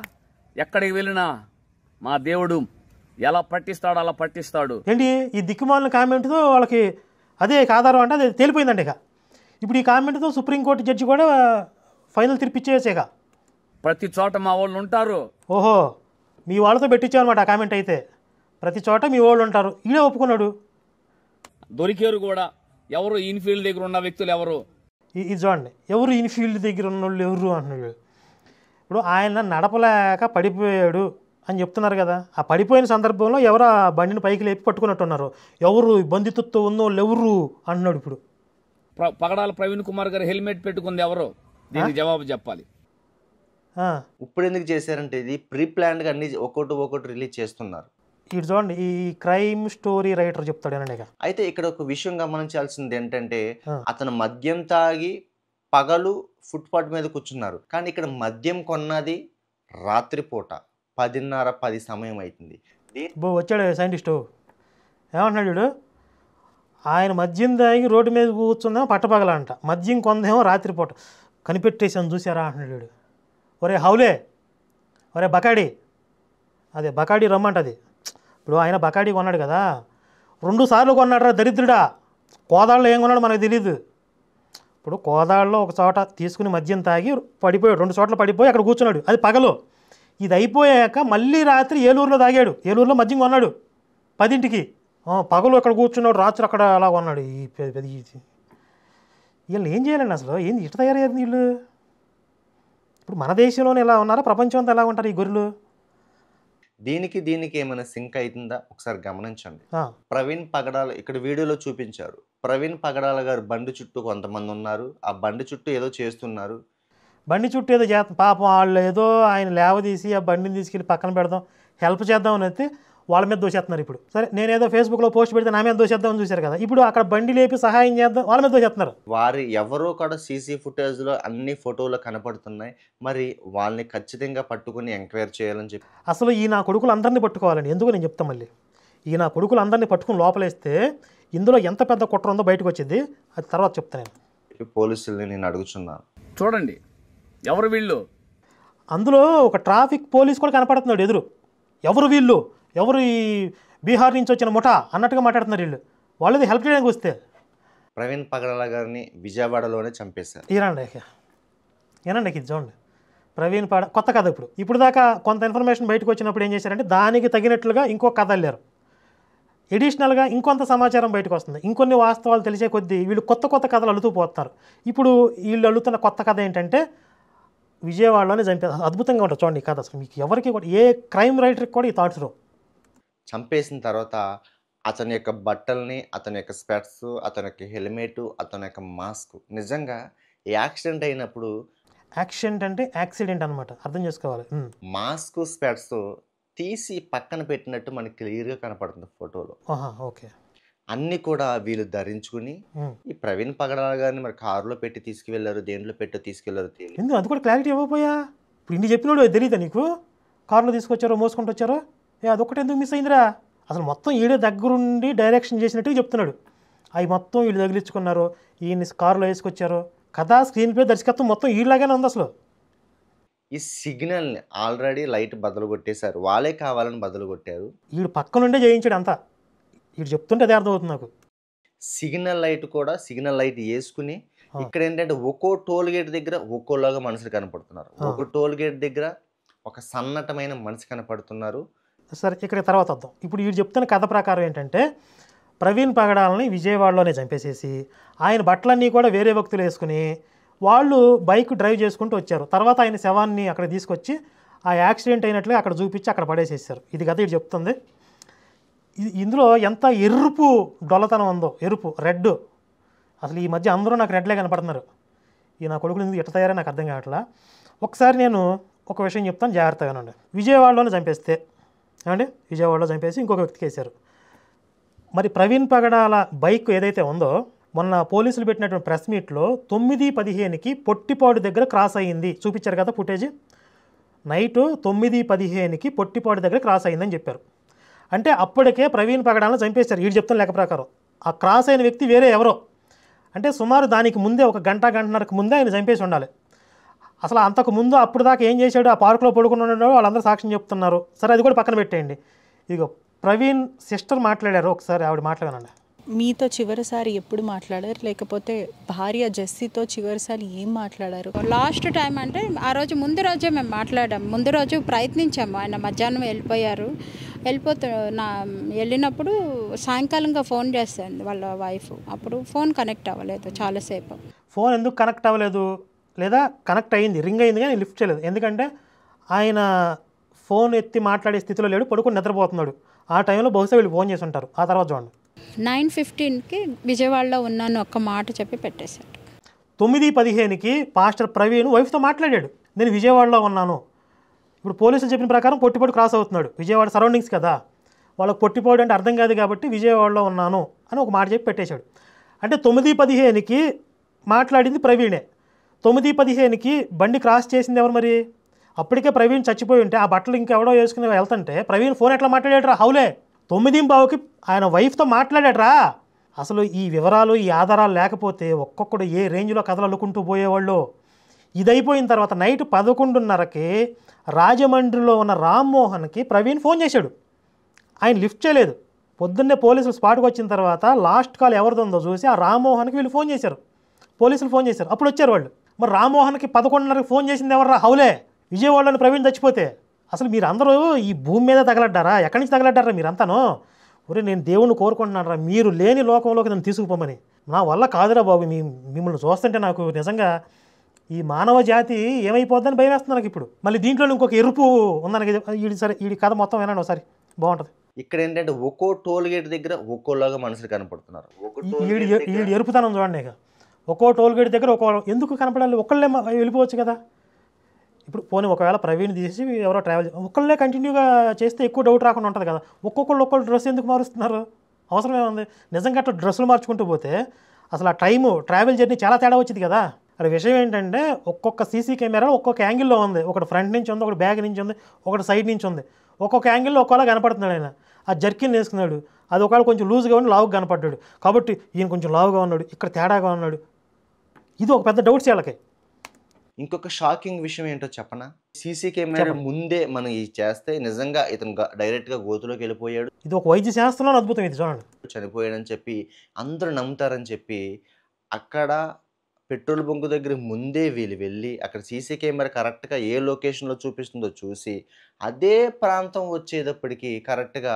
ఎక్కడికి వెళ్ళినా మా దేవుడు ఎలా పట్టిస్తాడో అలా పట్టిస్తాడు. ఏంటి ఈ దిక్కుమాలిన కామెంట్తో వాళ్ళకి అదే ఆధారం అంటే అది తేలిపోయిందండి. ఇక ఇప్పుడు ఈ కామెంట్తో సుప్రీంకోర్టు జడ్జి కూడా ఫైనల్ తీర్పిచ్చేసాక ప్రతి చోట మా వాళ్ళు ఉంటారు. ఓహో, మీ వాళ్ళతో పెట్టించామన్నమాట ఆ కామెంట్. అయితే ప్రతి చోట మీ వాళ్ళు ఉంటారు, ఈడే ఒప్పుకున్నాడు. దొరికారు కూడా. ఎవరు ఇన్ఫీల్డ్ దగ్గర ఉన్న వ్యక్తులు ఎవరు? ఇది చూడండి, ఎవరు ఇన్ఫీల్డ్ దగ్గర ఉన్న వాళ్ళు ఎవరు అంటున్నాడు. ఇప్పుడు ఆయన నడపలేక పడిపోయాడు అని చెప్తున్నారు కదా. ఆ పడిపోయిన సందర్భంలో ఎవరు ఆ బండిని పైకి లేపి పట్టుకున్నట్టున్నారు. ఎవరు బంధితుత్వం ఉన్న వాళ్ళు ఎవరు అంటున్నాడు. ఇప్పుడు పగడాల ప్రవీణ్ కుమార్ గారు హెల్మెట్ పెట్టుకుంది ఎవరు? దీనికి జవాబు చెప్పాలి. ఇప్పుడు ఎందుకు చేశారంటే ఇది ప్రీ ప్లాన్డ్ గా అన్ని ఒక్కొక్కటి రిలీజ్ చేస్తున్నారు. ఇటు చూడండి, ఈ క్రైమ్ స్టోరీ రైటర్ చెప్తాడు. అయితే ఇక్కడ ఒక విషయం గమనించాల్సింది ఏంటంటే, అతను మద్యం తాగి పగలు ఫుట్పాత్ మీద కూర్చున్నారు. కానీ ఇక్కడ మద్యం కొన్నది రాత్రిపూట 10:30 సమయం అవుతుంది. వచ్చాడు సైంటిస్టు, ఏమంటున్నాడు వీడు? ఆయన మద్యం తాగి రోడ్డు మీద కూర్చుందేమో పట్టపగలంట, మద్యం కొందేమో రాత్రిపూట. కనిపెట్టేసాను చూసారా అంటున్నాడు వీడు. ఒరే హౌలే, ఒరే బకాడి, అదే బకాడి రమ్మంటది. ఇప్పుడు ఆయన బకాడి కొన్నాడు కదా, 2 సార్లు కొన్నాడు రా దరిద్రుడా. కోదాళ్ళలో ఏం కొన్నాడు మనకు తెలీదు. ఇప్పుడు కోదాళ్ళలో ఒక చోట తీసుకుని మద్యం తాగి పడిపోయాడు, 2 చోట్ల పడిపోయి అక్కడ కూర్చున్నాడు, అది పగలు. ఇది అయిపోయాక మళ్ళీ రాత్రి ఏలూరులో తాగాడు, ఏలూరులో మద్యం కొన్నాడు 10ంటికి. పగలు అక్కడ కూర్చున్నాడు, రాత్రి అక్కడ అలా కొన్నాడు. వీళ్ళు ఏం చేయాలండి అసలు? ఏంది ఇట్లా తయారయ్యారు వీళ్ళు? ఇప్పుడు మన దేశంలోనే ఎలా ఉన్నారా, ప్రపంచం అంతా ఎలా ఉంటారు ఈ గొర్రెలు? దీనికి ఏమైనా సింక్ అవుతుందా ఒకసారి గమనించండి. ప్రవీణ్ పగడాల ఇక్కడ వీడియోలో చూపించారు. ప్రవీణ్ పగడాల గారు బండి చుట్టూ కొంతమంది ఉన్నారు, ఆ బండి చుట్టూ ఏదో చేస్తున్నారు. బండి చుట్టూ ఏదో చేస్తాం పాపం. వాళ్ళు ఏదో ఆయన లేవదీసి ఆ బండిని తీసుకెళ్ళి పక్కన పెడదాం, హెల్ప్ చేద్దామని అయితే వాళ్ళ మీద దోసేస్తున్నారు. ఇప్పుడు సరే నేనేదో ఫేస్బుక్లో పోస్ట్ పెడితే నా మీద దోసేద్దామని చూశారు కదా, ఇప్పుడు అక్కడ బండి లేపి సహాయం చేద్దాం వాళ్ళ మీద దోసేస్తున్నారు. వారు ఎవరో కూడా సీసీ ఫుటేజ్లో అన్ని ఫోటోలు కనపడుతున్నాయి. మరి వాళ్ళని ఖచ్చితంగా పట్టుకుని ఎంక్వైరీ చేయాలని చెప్పి అసలు ఈ నా కొడుకులు అందరినీ పట్టుకోవాలండి. ఎందుకు నేను చెప్తాను మళ్ళీ, ఈ నా కొడుకులు అందరినీ పట్టుకుని లోపలేస్తే ఇందులో ఎంత పెద్ద కుట్ర ఉందో బయటకు వచ్చింది, అది తర్వాత చెప్తాను నేను. పోలీసుల్ని నేను అడుగుతున్నాను, చూడండి ఎవరు వీళ్ళు. అందులో ఒక ట్రాఫిక్ పోలీస్ కూడా కనపడుతున్నాడు ఎదురు. ఎవరు వీళ్ళు, ఎవరు ఈ బీహార్ నుంచి వచ్చిన ముఠా అన్నట్టుగా మాట్లాడుతున్నారు వీళ్ళు. వాళ్ళది హెల్ప్ చేయడానికి వస్తే ప్రవీణ్ పగడాల గారిని విజయవాడలోనే చంపేశారు. ఏనండి ఇది చూడండి, ప్రవీణ్ కొత్త కథ. ఇప్పుడు దాకా కొంత ఇన్ఫర్మేషన్ బయటకు వచ్చినప్పుడు ఏం చేశారంటే దానికి తగినట్లుగా ఇంకో కథ అల్లారు. ఎడిషనల్గా ఇంకొంత సమాచారం బయటకు వస్తుంది, ఇంకొన్ని వాస్తవాలు తెలిసే కొద్దీ వీళ్ళు కొత్త కొత్త కథలు అల్లుతూ పోతున్నారు. ఇప్పుడు వీళ్ళు అల్లుతున్న కొత్త కథ ఏంటంటే విజయవాడలోనే చంపేస్తారు. అద్భుతంగా ఉంటుంది చూడండి ఈ కథ. అసలు మీకు ఎవరికి కూడా, ఏ క్రైమ్ రైటర్కి కూడా ఈ థాట్స్ రావు. చంపేసిన తర్వాత అతని యొక్క బట్టల్ని, అతని యొక్క స్పెట్స్, అతని యొక్క హెల్మెట్, అతని యొక్క మాస్క్, నిజంగా యాక్సిడెంట్ అయినప్పుడు, యాక్సిడెంట్ అంటే యాక్సిడెంట్ అనమాట, అర్థం చేసుకోవాలి. మాస్క్ స్పెట్స్ తీసి పక్కన పెట్టినట్టు మనకి క్లియర్గా కనపడుతుంది ఫోటోలో. ఓకే, అన్నీ కూడా వీళ్ళు ధరించుకుని ఈ ప్రవీణ్ పగడాల గారిని మరి కారులో పెట్టి తీసుకువెళ్ళారు, దేంట్లో పెట్టి తీసుకెళ్లారు తెలియదు. ఎందుకు అది కూడా క్లారిటీ ఇవ్వకపోయా? ఇప్పుడు ఇన్ని చెప్పినోడు తెలియదా నీకు? కారులో తీసుకొచ్చారో మోసుకుంటూ వచ్చారో, అదొక్కటి ఎందుకు మిస్ అయిందిరా? అసలు మొత్తం ఈడే దగ్గరుండి డైరెక్షన్ చేసినట్టు చెప్తున్నాడు. అవి మొత్తం వీళ్ళు తగిలించుకున్నారు, ఈయన్ని కారులో వేసుకొచ్చారు. కథ, స్క్రీన్ ప్లే, దర్శకత్వం మొత్తం వీళ్ళలాగానే ఉంది. అసలు ఈ సిగ్నల్ని ఆల్రెడీ లైట్ బదులు కొట్టేశారు, వాళ్ళే కావాలని బదులు కొట్టారు. వీడు పక్కనుండే చేయించాడు అంతా. వీడు చెప్తుంటే అదే అర్థమవుతుంది నాకు. సిగ్నల్ లైట్ కూడా సిగ్నల్ లైట్ వేసుకుని ఇక్కడ ఏంటంటే ఒక్కో టోల్ గేట్ దగ్గర ఒక్కోలాగా మనుషులు కనపడుతున్నారు. ఒక టోల్ గేట్ దగ్గర ఒక సన్నటమైన మనిషి కనపడుతున్నారు. సరే, ఇక్కడ తర్వాత వద్దాం. ఇప్పుడు వీడు చెప్తున్న కథ ప్రకారం ఏంటంటే ప్రవీణ్ పగడాలని విజయవాడలోనే చంపేసేసి ఆయన బట్టలన్నీ కూడా వేరే వ్యక్తులు వేసుకుని వాళ్ళు బైక్ డ్రైవ్ చేసుకుంటూ వచ్చారు. తర్వాత ఆయన శవాన్ని అక్కడ తీసుకొచ్చి ఆ యాక్సిడెంట్ అయినట్లుగా అక్కడ చూపించి అక్కడ పడేసేసారు. ఇది కథ ఇది చెప్తుంది. ఇందులో ఎంత ఎరుపు డొల్లతనం ఉందో, ఎరుపు, రెడ్. అసలు ఈ మధ్య అందరూ నాకు రెడ్లే కనపడుతున్నారు. ఈ నా కొడుకులు ఎందుకు ఎట్ట తయారో నాకు అర్థం కావట్లా. ఒకసారి నేను ఒక విషయం చెప్తాను, జాగ్రత్తగానండి. విజయవాడలోనే చంపేస్తే ఏమండి, విజయవాడలో చంపేసి ఇంకొక వ్యక్తికి వేశారు. మరి ప్రవీణ్ పగడాల బైక్ ఏదైతే ఉందో, మొన్న పోలీసులు పెట్టినటువంటి ప్రెస్ మీట్లో 9:15కి పొట్టిపాడు దగ్గర క్రాస్ అయ్యింది చూపించారు కదా ఫుటేజ్. నైటు 9:15కి పొట్టిపాడు దగ్గర క్రాస్ అయ్యిందని చెప్పారు. అంటే అప్పటికే ప్రవీణ్ పగడాలను చంపేశారు వీడు చెప్తున్న లెక్క ప్రకారం. ఆ క్రాస్ అయిన వ్యక్తి వేరే ఎవరో, అంటే సుమారు దానికి ముందే ఒక గంటన్నరకు ముందే ఆయన చంపేసి ఉండాలి. అసలు అంతకు ముందు అప్పుడు దాకా ఏం చేశాడు, ఆ పార్కులో పడుకుని ఉన్నాడో వాళ్ళందరూ సాక్ష్యం చెప్తున్నారు. సరే, అది కూడా పక్కన పెట్టేయండి. ఇదిగో ప్రవీణ్ సిస్టర్ మాట్లాడారు, ఒకసారి ఆవిడ మాట్లాడానండి. మీతో చివరిసారి ఎప్పుడు మాట్లాడారు, లేకపోతే భార్య జెస్సీతో చివరిసారి ఏం మాట్లాడారు? లాస్ట్ టైం అంటే ఆ రోజు ముందు రోజే మేము మాట్లాడాము. ముందు రోజు ప్రయత్నించాము, ఆయన మధ్యాహ్నం వెళ్ళిపోయారు. వెళ్ళినప్పుడు సాయంకాలంగా ఫోన్ చేస్తుంది వాళ్ళ వైఫ్. అప్పుడు ఫోన్ కనెక్ట్ అవ్వలేదు చాలాసేపు. ఫోన్ ఎందుకు కనెక్ట్ అవ్వలేదు, లేదా కనెక్ట్ అయ్యింది, రింగ్ అయింది కానీ లిఫ్ట్ చేయలేదు. ఎందుకంటే ఆయన ఫోన్ ఎత్తి మాట్లాడే స్థితిలో లేడు, పడుకొని నిద్రపోతున్నాడు. ఆ టైంలో బహుశా వీళ్ళు ఫోన్ చేసి ఉంటారు. ఆ తర్వాత చూడండి, 9:15కి విజయవాడలో ఉన్నాను ఒక్క మాట చెప్పి పెట్టేశాడు. 9:15కి పాస్టర్ ప్రవీణ్ వైఫ్తో మాట్లాడాడు, నేను విజయవాడలో ఉన్నాను. ఇప్పుడు పోలీసులు చెప్పిన ప్రకారం పొట్టిపాడు క్రాస్ అవుతున్నాడు, విజయవాడ సరౌండింగ్స్ కదా, వాళ్ళకి పొట్టిపాడు అంటే అర్థం కాదు కాబట్టి విజయవాడలో ఉన్నాను అని ఒక మాట చెప్పి పెట్టేశాడు. అంటే 9:15కి మాట్లాడింది ప్రవీణే. 9:15కి బండి క్రాస్ చేసింది ఎవరు మరి? అప్పటికే ప్రవీణ్ చచ్చిపోయి ఉంటే ఆ బట్టలు ఇంకెవడో వేసుకుని వెళ్తుంటే ప్రవీణ్ ఫోన్ ఎట్లా మాట్లాడాడరా? హౌలే 9:15కి ఆయన వైఫ్తో మాట్లాడాడరా. అసలు ఈ వివరాలు, ఈ ఆధారాలు లేకపోతే ఒక్కొక్కడు ఏ రేంజ్లో కథలు అల్లుకుంటూ పోయేవాళ్ళు. ఇదైపోయిన తర్వాత నైట్ 11:30కి రాజమండ్రిలో ఉన్న రామ్మోహన్కి ప్రవీణ్ ఫోన్ చేశాడు, ఆయన లిఫ్ట్ చేయలేదు. పొద్దున్నే పోలీసులు స్పాట్కి వచ్చిన తర్వాత లాస్ట్ కాల్ ఎవరిదో చూసి ఆ రామ్మోహన్కి వీళ్ళు ఫోన్ చేశారు, పోలీసులు ఫోన్ చేశారు. అప్పుడు వచ్చారు వాళ్ళు. మరి రామ్మోహన్కి 11:30కి ఫోన్ చేసింది ఎవర్రా? హౌలే విజయవాడలోని ప్రవీణ్ చచ్చిపోతే. అసలు మీరు అందరూ ఈ భూమి మీద తగలడ్డారా? ఎక్కడి నుంచి తగలడ్డారా మీరంతాను? ఒరే, నేను దేవుణ్ణి కోరుకుంటున్నాను రా, మీరు లేని లోకంలోకి నన్ను తీసుకుపోమని. నా వల్ల కాదురా బాబు, మిమ్మల్ని చూస్తుంటే నాకు నిజంగా ఈ మానవ జాతి ఏమైపోద్దని భయం వేస్తుంది నాకు ఇప్పుడు. మళ్ళీ దీంట్లో ఇంకొక ఎరుపు ఉందనకి. సరే, ఈ కథ మొత్తం వినండి ఒకసారి, బాగుంటుంది. ఇక్కడ ఏంటంటే ఒక్కో టోల్ గేట్ దగ్గర ఒక్కోలాగా మనుషులు కనపడుతున్నారు. ఈ ఎరుపుతనం చూడండి. ఇక ఒక్కో టోల్ గేట్ దగ్గర ఎందుకు కనపడాలి? ఒకళ్ళే వెళ్ళిపోవచ్చు కదా. ఇప్పుడు పోనీ ఒకవేళ ప్రవీణ్ తీసి ఎవరో ట్రావెల్ ఒక్కళ్ళే కంటిన్యూగా చేస్తే ఎక్కువ డౌట్ రాకుండా ఉంటుంది కదా. ఒక్కొక్కళ్ళు డ్రెస్ ఎందుకు మారుస్తున్నారు, అవసరం ఏముంది? నిజంగా అట్లా డ్రెస్సులు మార్చుకుంటూ పోతే అసలు ఆ టైము ట్రావెల్ జర్నీ చాలా తేడా వచ్చింది కదా. అది విషయం ఏంటంటే ఒక్కొక్క సీసీ కెమెరా ఒక్కొక్క యాంగిల్లో ఉంది. ఒకటి ఫ్రంట్ నుంచి ఉంది, ఒకటి బ్యాక్ నుంచి ఉంది, ఒకటి సైడ్ నుంచి ఉంది. ఒక్కొక్క యాంగిల్లో ఒక్కోలా కనపడుతున్నాడు ఆయన. ఆ జర్కిన్ వేసుకున్నాడు, అది ఒకవేళ కొంచెం లూజ్గా ఉండి లావుగా కనపడ్డాడు కాబట్టి ఈయన కొంచెం లావుగా ఉన్నాడు, ఇక్కడ తేడాగా ఉన్నాడు. ఇది ఒక పెద్ద డౌట్స్ వీళ్ళకి. ఇంకొక షాకింగ్ విషయం ఏంటో చెప్పనా, సీసీ కెమెరా ముందే మనం ఇది చేస్తే నిజంగా ఇతను డైరెక్ట్గా గోతులోకి వెళ్ళిపోయాడు, ఇది ఒక వైద్య శాస్త్రంలో అద్భుతం, ఇది చూడండి, చనిపోయాడని చెప్పి అందరూ నమ్ముతారని చెప్పి అక్కడ పెట్రోల్ బంకు దగ్గర ముందే వీళ్ళు వెళ్ళి అక్కడ సీసీ కెమెరా కరెక్ట్గా ఏ లొకేషన్లో చూపిస్తుందో చూసి అదే ప్రాంతం వచ్చేటప్పటికి కరెక్ట్గా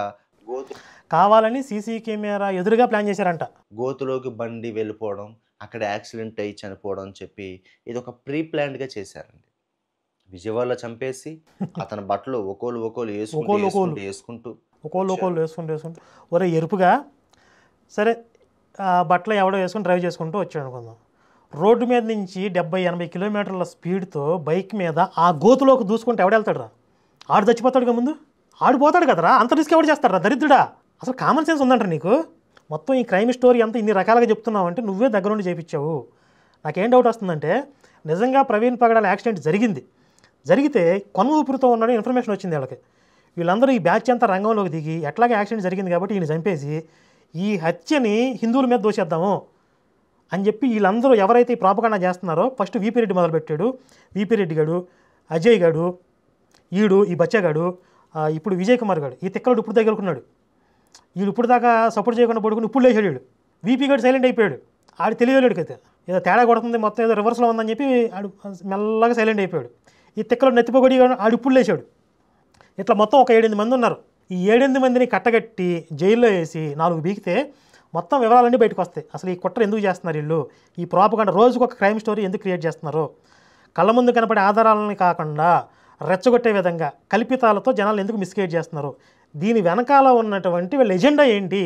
కావాలని సీసీ కెమెరా ఎదురుగా ప్లాన్ చేశారంట. గోతులోకి బండి వెళ్ళిపోవడం, అక్కడ యాక్సిడెంట్ అయ్యి చనిపోవడం అని చెప్పి ఇది ఒక ప్రీ ప్లాన్డ్గా చేశారండి. విజయవాడలో చంపేసి అతని బట్టలు ఒక్కోలు వేసుకుంటూ ఒరే ఎరుపుగా సరే బట్టలు ఎవడో వేసుకుని డ్రైవ్ చేసుకుంటూ వచ్చాడు అనుకుందాం. రోడ్డు మీద నుంచి 70-80 కిలోమీటర్ల స్పీడ్తో బైక్ మీద ఆ గోతులోకి దూసుకుంటే ఎవడెళ్తాడు రా? ఆడు చచ్చిపోతాడుగా ముందు, ఆడిపోతాడు కదరా, అంత రిస్క్ ఎవడు చేస్తాడు రా దరిద్రుడా? అసలు కామన్ సెన్స్ ఉందంటారు నీకు? మొత్తం ఈ క్రైమ్ స్టోరీ అంతా ఇన్ని రకాలుగా చెప్తున్నావు అంటే నువ్వే దగ్గరుండి చేయించావు. నాకేం డౌట్ వస్తుందంటే నిజంగా ప్రవీణ్ పగడాల యాక్సిడెంట్ జరిగితే కొన ఊపిరితో ఉన్నాడు ఇన్ఫర్మేషన్ వచ్చింది వాళ్ళకి. వీళ్ళందరూ ఈ బ్యాచ్ అంతా రంగంలోకి దిగి ఎట్లాగే యాక్సిడెంట్ జరిగింది కాబట్టి ఈయన చంపేసి ఈ హత్యని హిందువుల మీద దోషేద్దాము అని చెప్పి వీళ్ళందరూ ఎవరైతే ఈ ప్రాపకాండా చేస్తున్నారో ఫస్ట్ వీపీ రెడ్డి మొదలుపెట్టాడు. వీపీ రెడ్డి గాడు, అజయ్ గాడు, ఈ బచ్చగాడు, ఇప్పుడు విజయ్ కుమార్ గాడు, ఈ తిక్కడు ఇప్పుడు దగ్గరుకున్నాడు. వీడు ఇప్పుడు దాకా సపోర్ట్ చేయకుండా పడుకుని ఇప్పుడు లేచాడు. వీడు వీపీ గారు సైలెంట్ అయిపోయాడు. ఆడు తెలియలేడుకైతే ఏదో తేడా కొడుతుంది, మొత్తం ఏదో రివర్స్లో ఉందని చెప్పి ఆడు మెల్లగా సైలెంట్ అయిపోయాడు. ఈ తిక్కలో నెత్తిపోగొడి ఆడు ఇప్పుడు లేచాడు. ఇట్లా మొత్తం ఒక 7-8 మంది ఉన్నారు. ఈ 7-8 మందిని కట్టగట్టి జైల్లో వేసి 4 బీకితే మొత్తం వివరాలన్నీ బయటకు వస్తాయి. అసలు ఈ కుట్ర ఎందుకు చేస్తున్నారు వీళ్ళు, ఈ ప్రాపకాండా రోజుకు ఒక క్రైమ్ స్టోరీ ఎందుకు క్రియేట్ చేస్తున్నారు, కళ్ళ ముందు కనపడే ఆధారాలని కాకుండా రెచ్చగొట్టే విధంగా కల్పితాలతో జనాలు ఎందుకు మిస్గైడ్ చేస్తున్నారు, దీని వెనకాల ఉన్నటువంటి వీళ్ళ ఎజెండా ఏంటి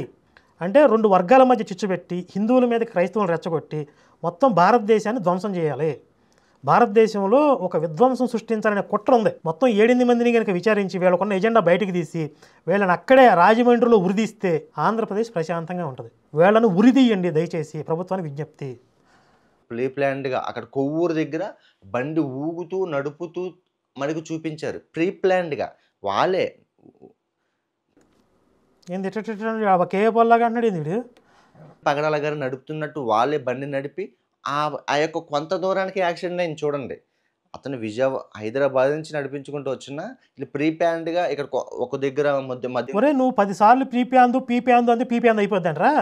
అంటే 2 వర్గాల మధ్య చిచ్చుపెట్టి హిందువుల మీద క్రైస్తవులను రెచ్చగొట్టి మొత్తం భారతదేశాన్ని ధ్వంసం చేయాలి, భారతదేశంలో ఒక విధ్వంసం సృష్టించాలనే కుట్ర ఉంది. మొత్తం 7-8 మందిని కనుక విచారించి వీళ్ళకున్న ఎజెండా బయటకు తీసి వీళ్ళని అక్కడే రాజమండ్రిలో ఉరిదీస్తే ఆంధ్రప్రదేశ్ ప్రశాంతంగా ఉంటుంది. వీళ్ళను ఉరిదీయండి దయచేసి, ప్రభుత్వానికి విజ్ఞప్తి. ప్రీ ప్లాన్డ్గా అక్కడ కొవ్వూరు దగ్గర బండి ఊగుతూ నడుపుతూ మనకు చూపించారు. ప్రీ ప్లాన్డ్గా వాళ్ళే ఏంది కేపల్లాగా అంటున్నాడు ఏంది పగడాల గారు నడుపుతున్నట్టు వాళ్ళే బండి నడిపి ఆ యొక్క కొంత దూరానికి యాక్సిడెంట్ అయింది చూడండి. అతను హైదరాబాద్ నుంచి నడిపించుకుంటూ వచ్చిన ఇలా ప్రీ ప్లాన్డ్గా ఇక్కడ ఒక దగ్గర మధ్య ఒరే నువ్వు 10 సార్లు పీపీఆందు అంటే పీపీఆందు అయిపోద్దంటరా?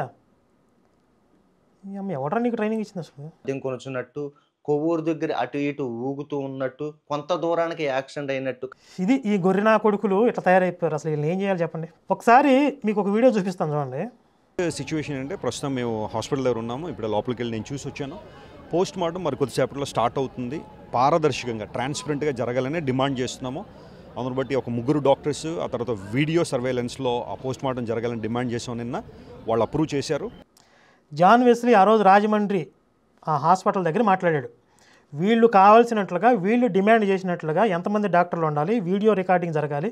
ఎవడరా నీకు ట్రైనింగ్ ఇచ్చింది అసలు? మద్యం కొనుచున్నట్టు కొవ్వూరు దగ్గర అటు ఇటు ఊగుతూ ఉన్నట్టు కొంత దూరానికి యాక్సిడెంట్ అయినట్టు. ఇది ఈ గొర్రెనా కొడుకులు ఇట్లా తయారైపోయారు. అసలు వీళ్ళు ఏం చేయాలి చెప్పండి. ఒకసారి మీకు ఒక వీడియో చూపిస్తాను చూడండి. సిచ్యువేషన్ అంటే ప్రస్తుతం మేము హాస్పిటల్ దగ్గర ఉన్నాము. ఇప్పుడు లోపలికి వెళ్ళి నేను చూసి వచ్చాను. పోస్ట్ మార్టం మరి కొద్దిసేపట్లో స్టార్ట్ అవుతుంది. పారదర్శకంగా ట్రాన్స్పరెంట్గా జరగాలని డిమాండ్ చేస్తున్నాము. అందును బట్టి ఒక 3 డాక్టర్స్ ఆ తర్వాత వీడియో సర్వేలెన్స్లో ఆ పోస్ట్ మార్టం జరగాలని డిమాండ్ చేసాం. నిన్న వాళ్ళు అప్రూవ్ చేశారు. జాన్ వెస్లీ ఆ రోజు రాజమండ్రి ఆ హాస్పిటల్ దగ్గర మాట్లాడాడు. వీళ్ళు కావాల్సినట్లుగా వీళ్ళు డిమాండ్ చేసినట్లుగా ఎంతమంది డాక్టర్లు ఉండాలి, వీడియో రికార్డింగ్ జరగాలి,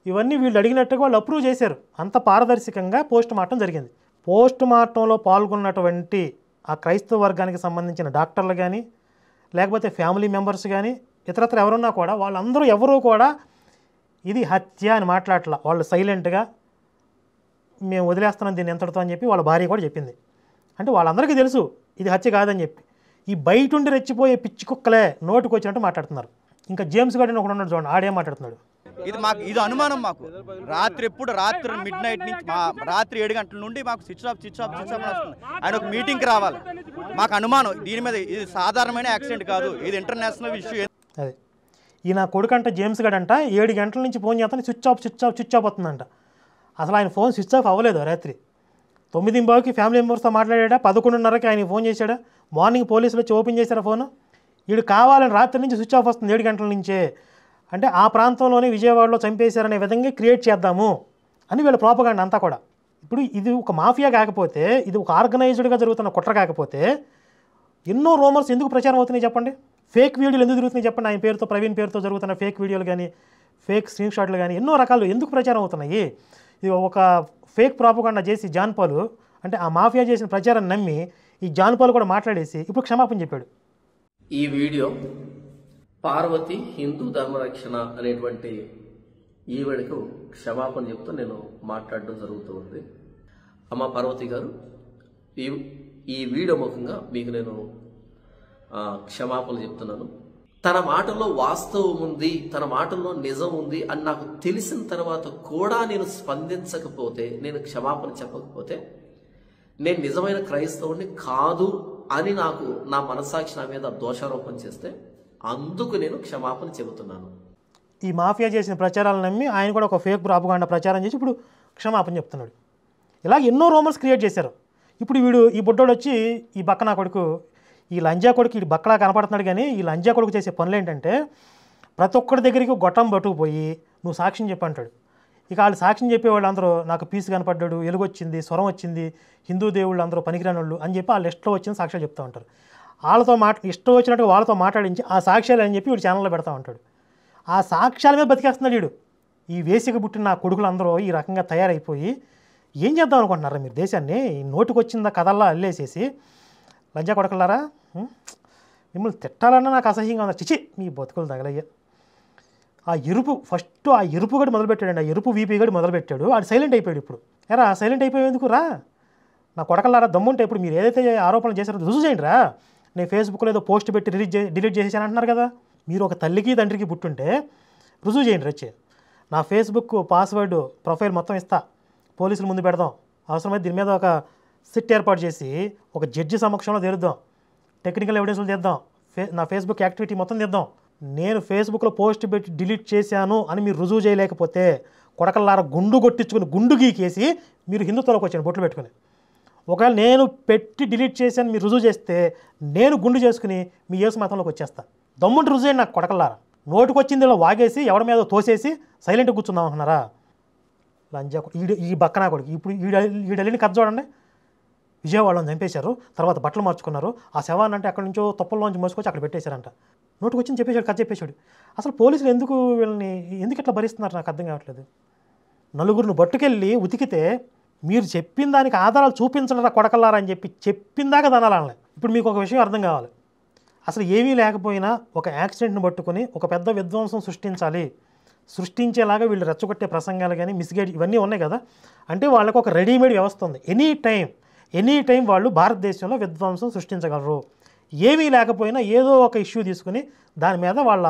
ఇవన్నీ వీళ్ళు అడిగినట్టుగా వాళ్ళు అప్రూవ్ చేశారు. అంత పారదర్శకంగా పోస్ట్ మార్టం జరిగింది. పోస్ట్ మార్టంలో పాల్గొన్నటువంటి ఆ క్రైస్తవ వర్గానికి సంబంధించిన డాక్టర్లు కానీ లేకపోతే ఫ్యామిలీ మెంబర్స్ కానీ ఇతరత్ర ఎవరున్నా కూడా వాళ్ళందరూ ఎవరూ కూడా ఇది హత్య అని మాట్లాడట్లా. వాళ్ళు సైలెంట్గా మేము వదిలేస్తున్నాం దీన్ని ఎంతటితో అని చెప్పి వాళ్ళ భార్య కూడా చెప్పింది. అంటే వాళ్ళందరికీ తెలుసు ఇది హత్య కాదని చెప్పి. ఈ బయట ఉండి రెచ్చిపోయే పిచ్చి కుక్కలే నోటికి వచ్చినట్టు మాట్లాడుతున్నారు. ఇంకా జేమ్స్ గార్డెన్ ఒకడు ఉన్నాడు చూడండి, ఆడేం మాట్లాడుతున్నాడు. ఇది అనుమానం మాకు. రాత్రి మిడ్ నైట్ నుంచి రాత్రి 7 గంటల నుండి మాకు స్విచ్ ఆఫ్ వస్తుంది. ఆయన ఒక మీటింగ్కి రావాలి. మాకు అనుమానం దీని మీద, ఇది సాధారణమైన యాక్సిడెంట్ కాదు, ఇది ఇంటర్నేషనల్ ఇష్యూ. అదే ఈయన కొడుకంట జేమ్స్ గార్డ్ అంట 7 గంటల నుంచి ఫోన్ చేస్తాను స్విచ్ ఆఫ్ అవుతుందంట. అసలు ఆయన ఫోన్ స్విచ్ ఆఫ్ అవ్వలేదు. రాత్రి 9:15కి ఫ్యామిలీ మెంబర్స్తో మాట్లాడా, 11:30కి ఆయన ఫోన్ చేశాడా, మార్నింగ్ పోలీసులు వచ్చి ఓపెన్ చేశారా ఫోను. వీడు కావాలని రాత్రి నుంచి స్విచ్ ఆఫ్ వస్తుంది 7 గంటల నుంచే. అంటే ఆ ప్రాంతంలోనే విజయవాడలో చంపేశారనే విధంగా క్రియేట్ చేద్దాము అని వీళ్ళ ప్రాపగాండా అంతా కూడా. ఇప్పుడు ఇది ఒక మాఫియా కాకపోతే, ఇది ఒక ఆర్గనైజ్డ్గా జరుగుతున్న కుట్ర కాకపోతే ఎన్నో రూమర్స్ ఎందుకు ప్రచారం అవుతున్నాయి చెప్పండి. ఫేక్ వీడియోలు ఎందుకు తిరుగుతున్నాయి చెప్పండి? ఆయన పేరుతో, ప్రవీణ్ పేరుతో జరుగుతున్న ఫేక్ వీడియోలు కానీ, ఫేక్ స్క్రీన్ షాట్లు కానీ ఎన్నో రకాలు ఎందుకు ప్రచారం అవుతున్నాయి? ఇది ఒక ఫేక్ ప్రాపగాండా చేసి జాన్ పాల్, అంటే ఆ మాఫియా చేసిన ప్రచారాన్ని నమ్మి ఈ జాన్ పాల్ కూడా మాట్లాడేసి ఇప్పుడు క్షమాపణ చెప్పాడు. ఈ వీడియో పార్వతి హిందూ ధర్మరక్షణ అనేటువంటి ఈవిడకు క్షమాపణ చెప్తూ నేను మాట్లాడడం జరుగుతూ ఉంది. అమ్మ పార్వతి గారు, ఈ వీడియో ముఖంగా మీకు నేను క్షమాపణ చెప్తున్నాను. తన మాటల్లో వాస్తవం ఉంది, తన మాటల్లో నిజం ఉంది అని నాకు తెలిసిన తర్వాత కూడా నేను స్పందించకపోతే, నేను క్షమాపణ చెప్పకపోతే నేను నిజమైన క్రైస్తవుడిని కాదు అని నాకు నా మనస్సాక్షి నా మీద దోషారోపణ చేస్తే అందుకు నేను క్షమాపణ చెబుతున్నాను. ఈ మాఫియా చేసిన ప్రచారాలను నమ్మి ఆయన కూడా ఒక ఫేక్ ప్రాపగాండా ప్రచారం చేసి ఇప్పుడు క్షమాపణ చెప్తున్నాడు. ఇలా ఎన్నో రూమర్స్ క్రియేట్ చేశారు. ఇప్పుడు వీడు ఈ బుడ్డోడు వచ్చి ఈ బక్కనా కొడుకు, ఈ లంజా కొడుకు, ఈ బక్కలా కనపడుతున్నాడు. కానీ ఈ లంజా కొడుకు చేసే పనులు ఏంటంటే ప్రతి ఒక్కరి దగ్గరికి గొట్టం పట్టుకుపోయి నువ్వు సాక్ష్యం చెప్పంటాడు. ఇక వాళ్ళు సాక్ష్యం చెప్పేవాళ్ళు అందరూ నాకు పీసు కనపడ్డాడు, ఎలుగొచ్చింది, స్వరం వచ్చింది, హిందూ దేవుళ్ళు అందరూ పనికిరాని వాళ్ళు అని చెప్పి వాళ్ళ లిస్ట్లో వచ్చిన సాక్ష్యాలు చెప్తూ ఉంటారు. వాళ్ళతో ఇష్టం వచ్చినట్టు వాళ్ళతో మాట్లాడించి ఆ సాక్ష్యాలు అని చెప్పి వీడు ఛానల్లో పెడతా ఉంటాడు. ఆ సాక్ష్యాల మీద బతికేస్తున్నాడు వీడు. ఈ వేసిక పుట్టిన నా కొడుకులు అందరూ ఈ రకంగా తయారైపోయి ఏం చేద్దాం అనుకుంటున్నారా మీరు దేశాన్ని? ఈ నోటికి వచ్చిందా కథల్లా అల్లేసేసి లంజా కొడకలారా, మిమ్మల్ని తిట్టాలన్నా నాకు అసహ్యంగా ఉంది. చిచి మీ బతుకులు తగలయ్యా. ఆ ఎరుపు ఫస్ట్ ఆ ఎరుపు గడి మొదలుపెట్టాడండి, ఆ ఎరుపు వీపీ గడి మొదలుపెట్టాడు. ఆడు సైలెంట్ అయిపోయాడు. ఇప్పుడు ఎరా సైలెంట్ అయిపోయేందుకు రా నా కొడకలారా, దమ్ముంటే ఇప్పుడు మీరు ఏదైతే ఆరోపణలు చేశారో రుజువు చేయండి రా. నేను ఫేస్బుక్లో ఏదో పోస్ట్ పెట్టి డిలీట్ చేసేసాను అంటున్నారు కదా. మీరు ఒక తల్లికి తండ్రికి పుట్టుంటే రుజువు చేయండి. వచ్చే నా ఫేస్బుక్ పాస్వర్డ్ ప్రొఫైల్ మొత్తం ఇస్తా, పోలీసుల ముందు పెడదాం. అవసరమైతే దీని మీద ఒక సిట్ ఏర్పాటు చేసి ఒక జడ్జి సమక్షంలో తెరుద్దాం, టెక్నికల్ ఎవిడెన్స్లు తెద్దాం, నా ఫేస్బుక్ యాక్టివిటీ మొత్తం తెద్దాం. నేను ఫేస్బుక్లో పోస్ట్ పెట్టి డిలీట్ చేశాను అని మీరు రుజువు చేయలేకపోతే కొడకల్లారా గుండు కొట్టించుకుని గుండు గీకేసి మీరు హిందుత్వంలోకి వచ్చాను బొట్లు పెట్టుకుని. ఒకవేళ నేను పెట్టి డిలీట్ చేశాను మీరు రుజువు చేస్తే నేను గుండు చేసుకుని మీ యేసు మతంలోకి వచ్చేస్తా. దమ్ముంటి రుజువు అయ్యి నాకు కొడకల్లారా. నోటికి వచ్చింది ఇలా వాగేసి ఎవరి మీద తోసేసి సైలెంట్గా కూర్చుందాం అంటున్నారా? లంజా ఈ బక్కనా కొడుకు. ఇప్పుడు ఈడెళ్ళిన కథ చూడండి. విజయవాడలో చంపేశారు, తర్వాత బట్టలు మార్చుకున్నారు. ఆ శవాన్ని అంటే అక్కడి నుంచో తొప్పల్లోంచి మోసుకొచ్చి అక్కడ పెట్టేశారంట. నోటికి వచ్చింది చెప్పేశాడు, కథ చెప్పేశాడు. అసలు పోలీసులు ఎందుకు వీళ్ళని ఎందుకు ఇట్లా భరిస్తున్నారు నాకు అర్థం కావట్లేదు. నలుగురిని బట్టుకెళ్ళి ఉతికితే మీరు చెప్పిన దానికి ఆధారాలు చూపించడరా కొడకల్లారా అని చెప్పి చెప్పిందాక దనాలని. ఇప్పుడు మీకు ఒక విషయం అర్థం కావాలి. అసలు ఏమీ లేకపోయినా ఒక యాక్సిడెంట్ని పట్టుకొని ఒక పెద్ద విధ్వంసం సృష్టించేలాగా వీళ్ళు రెచ్చగొట్టే ప్రసంగాలు కానీ మిస్గైడ్ ఇవన్నీ ఉన్నాయి కదా. అంటే వాళ్ళకు ఒక రెడీమేడ్ వ్యవస్థ ఉంది. ఎనీ టైం వాళ్ళు భారతదేశంలో విధ్వంసం సృష్టించగలరు. ఏమీ లేకపోయినా ఏదో ఒక ఇష్యూ తీసుకుని దాని మీద వాళ్ళ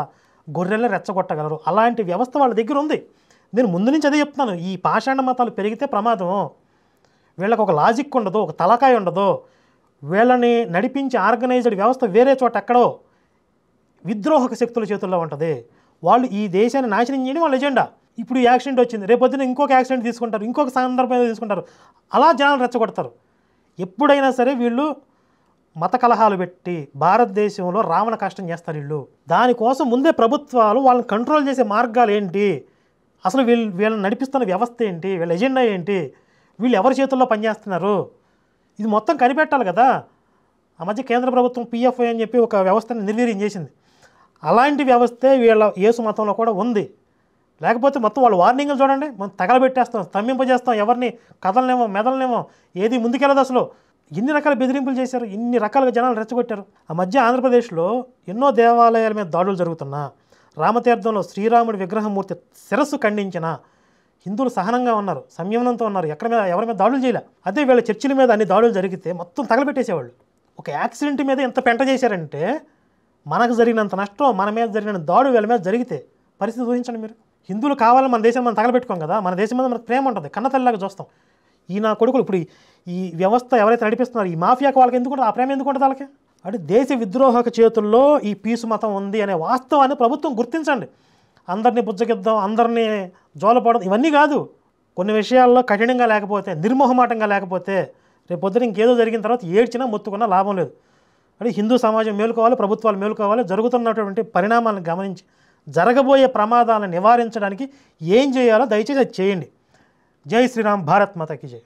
గొర్రెల్ని రెచ్చగొట్టగలరు. అలాంటి వ్యవస్థ వాళ్ళ దగ్గర ఉంది. నేను ముందు నుంచి అదే చెప్తున్నాను. ఈ పాషాండ మతాలు పెరిగితే ప్రమాదం. వీళ్ళకి ఒక లాజిక్ ఉండదు, ఒక తలకాయ ఉండదు. వీళ్ళని నడిపించే ఆర్గనైజ్డ్ వ్యవస్థ వేరే చోట ఎక్కడో విద్రోహక శక్తుల చేతుల్లో ఉంటుంది. వాళ్ళు ఈ దేశాన్ని నాశనం చేయడం వాళ్ళ ఎజెండా. ఇప్పుడు ఈ యాక్సిడెంట్ వచ్చింది, రేపొద్దున ఇంకొక యాక్సిడెంట్ తీసుకుంటారు, ఇంకొక సందర్భం తీసుకుంటారు. అలా జనాలు రెచ్చగొడతారు. ఎప్పుడైనా సరే వీళ్ళు మత కలహాలు పెట్టి భారతదేశంలో రావణ కష్టం చేస్తారు వీళ్ళు. దానికోసం ముందే ప్రభుత్వాలు వాళ్ళని కంట్రోల్ చేసే మార్గాలు ఏంటి, అసలు వీళ్ళని నడిపిస్తున్న వ్యవస్థ ఏంటి, వీళ్ళ ఎజెండా ఏంటి, వీళ్ళు ఎవరి చేతుల్లో పనిచేస్తున్నారు, ఇది మొత్తం కనిపెట్టాలి కదా. ఆ మధ్య కేంద్ర ప్రభుత్వం పిఎఫ్ఐ అని చెప్పి ఒక వ్యవస్థని నిర్వీర్యం చేసింది. అలాంటి వ్యవస్థే వీళ్ళ యేసు మతంలో కూడా ఉంది. లేకపోతే మొత్తం వాళ్ళు వార్నింగ్లు చూడండి, మనం తగలబెట్టేస్తాం, స్తంభింపజేస్తాం, ఎవరిని కదలనేమో మెదలనేమో, ఏది ముందుకెళ్ళదు. అసలు ఇన్ని రకాల బెదిరింపులు చేశారు, ఇన్ని రకాలుగా జనాలు రెచ్చగొట్టారు. ఆ మధ్య ఆంధ్రప్రదేశ్లో ఎన్నో దేవాలయాల మీద దాడులు జరుగుతున్నా, రామతీర్థంలో శ్రీరాముడి విగ్రహమూర్తి శిరస్సు ఖండించిన హిందువులు సహనంగా ఉన్నారు, సంయమనంతో ఉన్నారు, ఎవరి మీద దాడులు చేయలే. అదే వీళ్ళ చర్చిల మీద అన్ని దాడులు జరిగితే మొత్తం తగలబెట్టేసేవాళ్ళు. ఒక యాక్సిడెంట్ మీద ఎంత పెంట చేశారంటే మనకు జరిగినంత నష్టం మన మీద జరిగిన దాడు వీళ్ళ మీద జరిగితే పరిస్థితి ఊహించండి మీరు. హిందువులు కావాలని మన దేశం మనం తగలబెట్టుకోం కదా, మన దేశం మీద మనకు ప్రేమ ఉంటుంది, కన్నతల్లిలాగా చూస్తాం. ఈ నా కొడుకులు ఇప్పుడు ఈ వ్యవస్థ ఎవరైతే నడిపిస్తున్నారో ఈ మాఫియాకి వాళ్ళకి ఎందుకుంటుంది, ఆ ప్రేమ ఎందుకుంటుంది వాళ్ళకి? అంటే దేశ విద్రోహక చేతుల్లో ఈ పీసు మతం ఉంది అనే వాస్తవాన్ని ప్రభుత్వం గుర్తించండి. అందరినీ బుజ్జగిద్దాం, అందరినీ జోలపడడం ఇవన్నీ కాదు. కొన్ని విషయాల్లో కఠినంగా లేకపోతే, నిర్మోహమాటంగా లేకపోతే రేపు పొద్దున ఇంకేదో జరిగిన తర్వాత ఏడ్చినా మొత్తుకున్నా లాభం లేదు. అంటే హిందూ సమాజం మేలుకోవాలి, ప్రభుత్వాలు మేలుకోవాలి. జరుగుతున్నటువంటి పరిణామాలను గమనించి జరగబోయే ప్రమాదాలను నివారించడానికి ఏం చేయాలో దయచేసి అది చేయండి. జై శ్రీరామ్, భారత్ మాతాకి జై.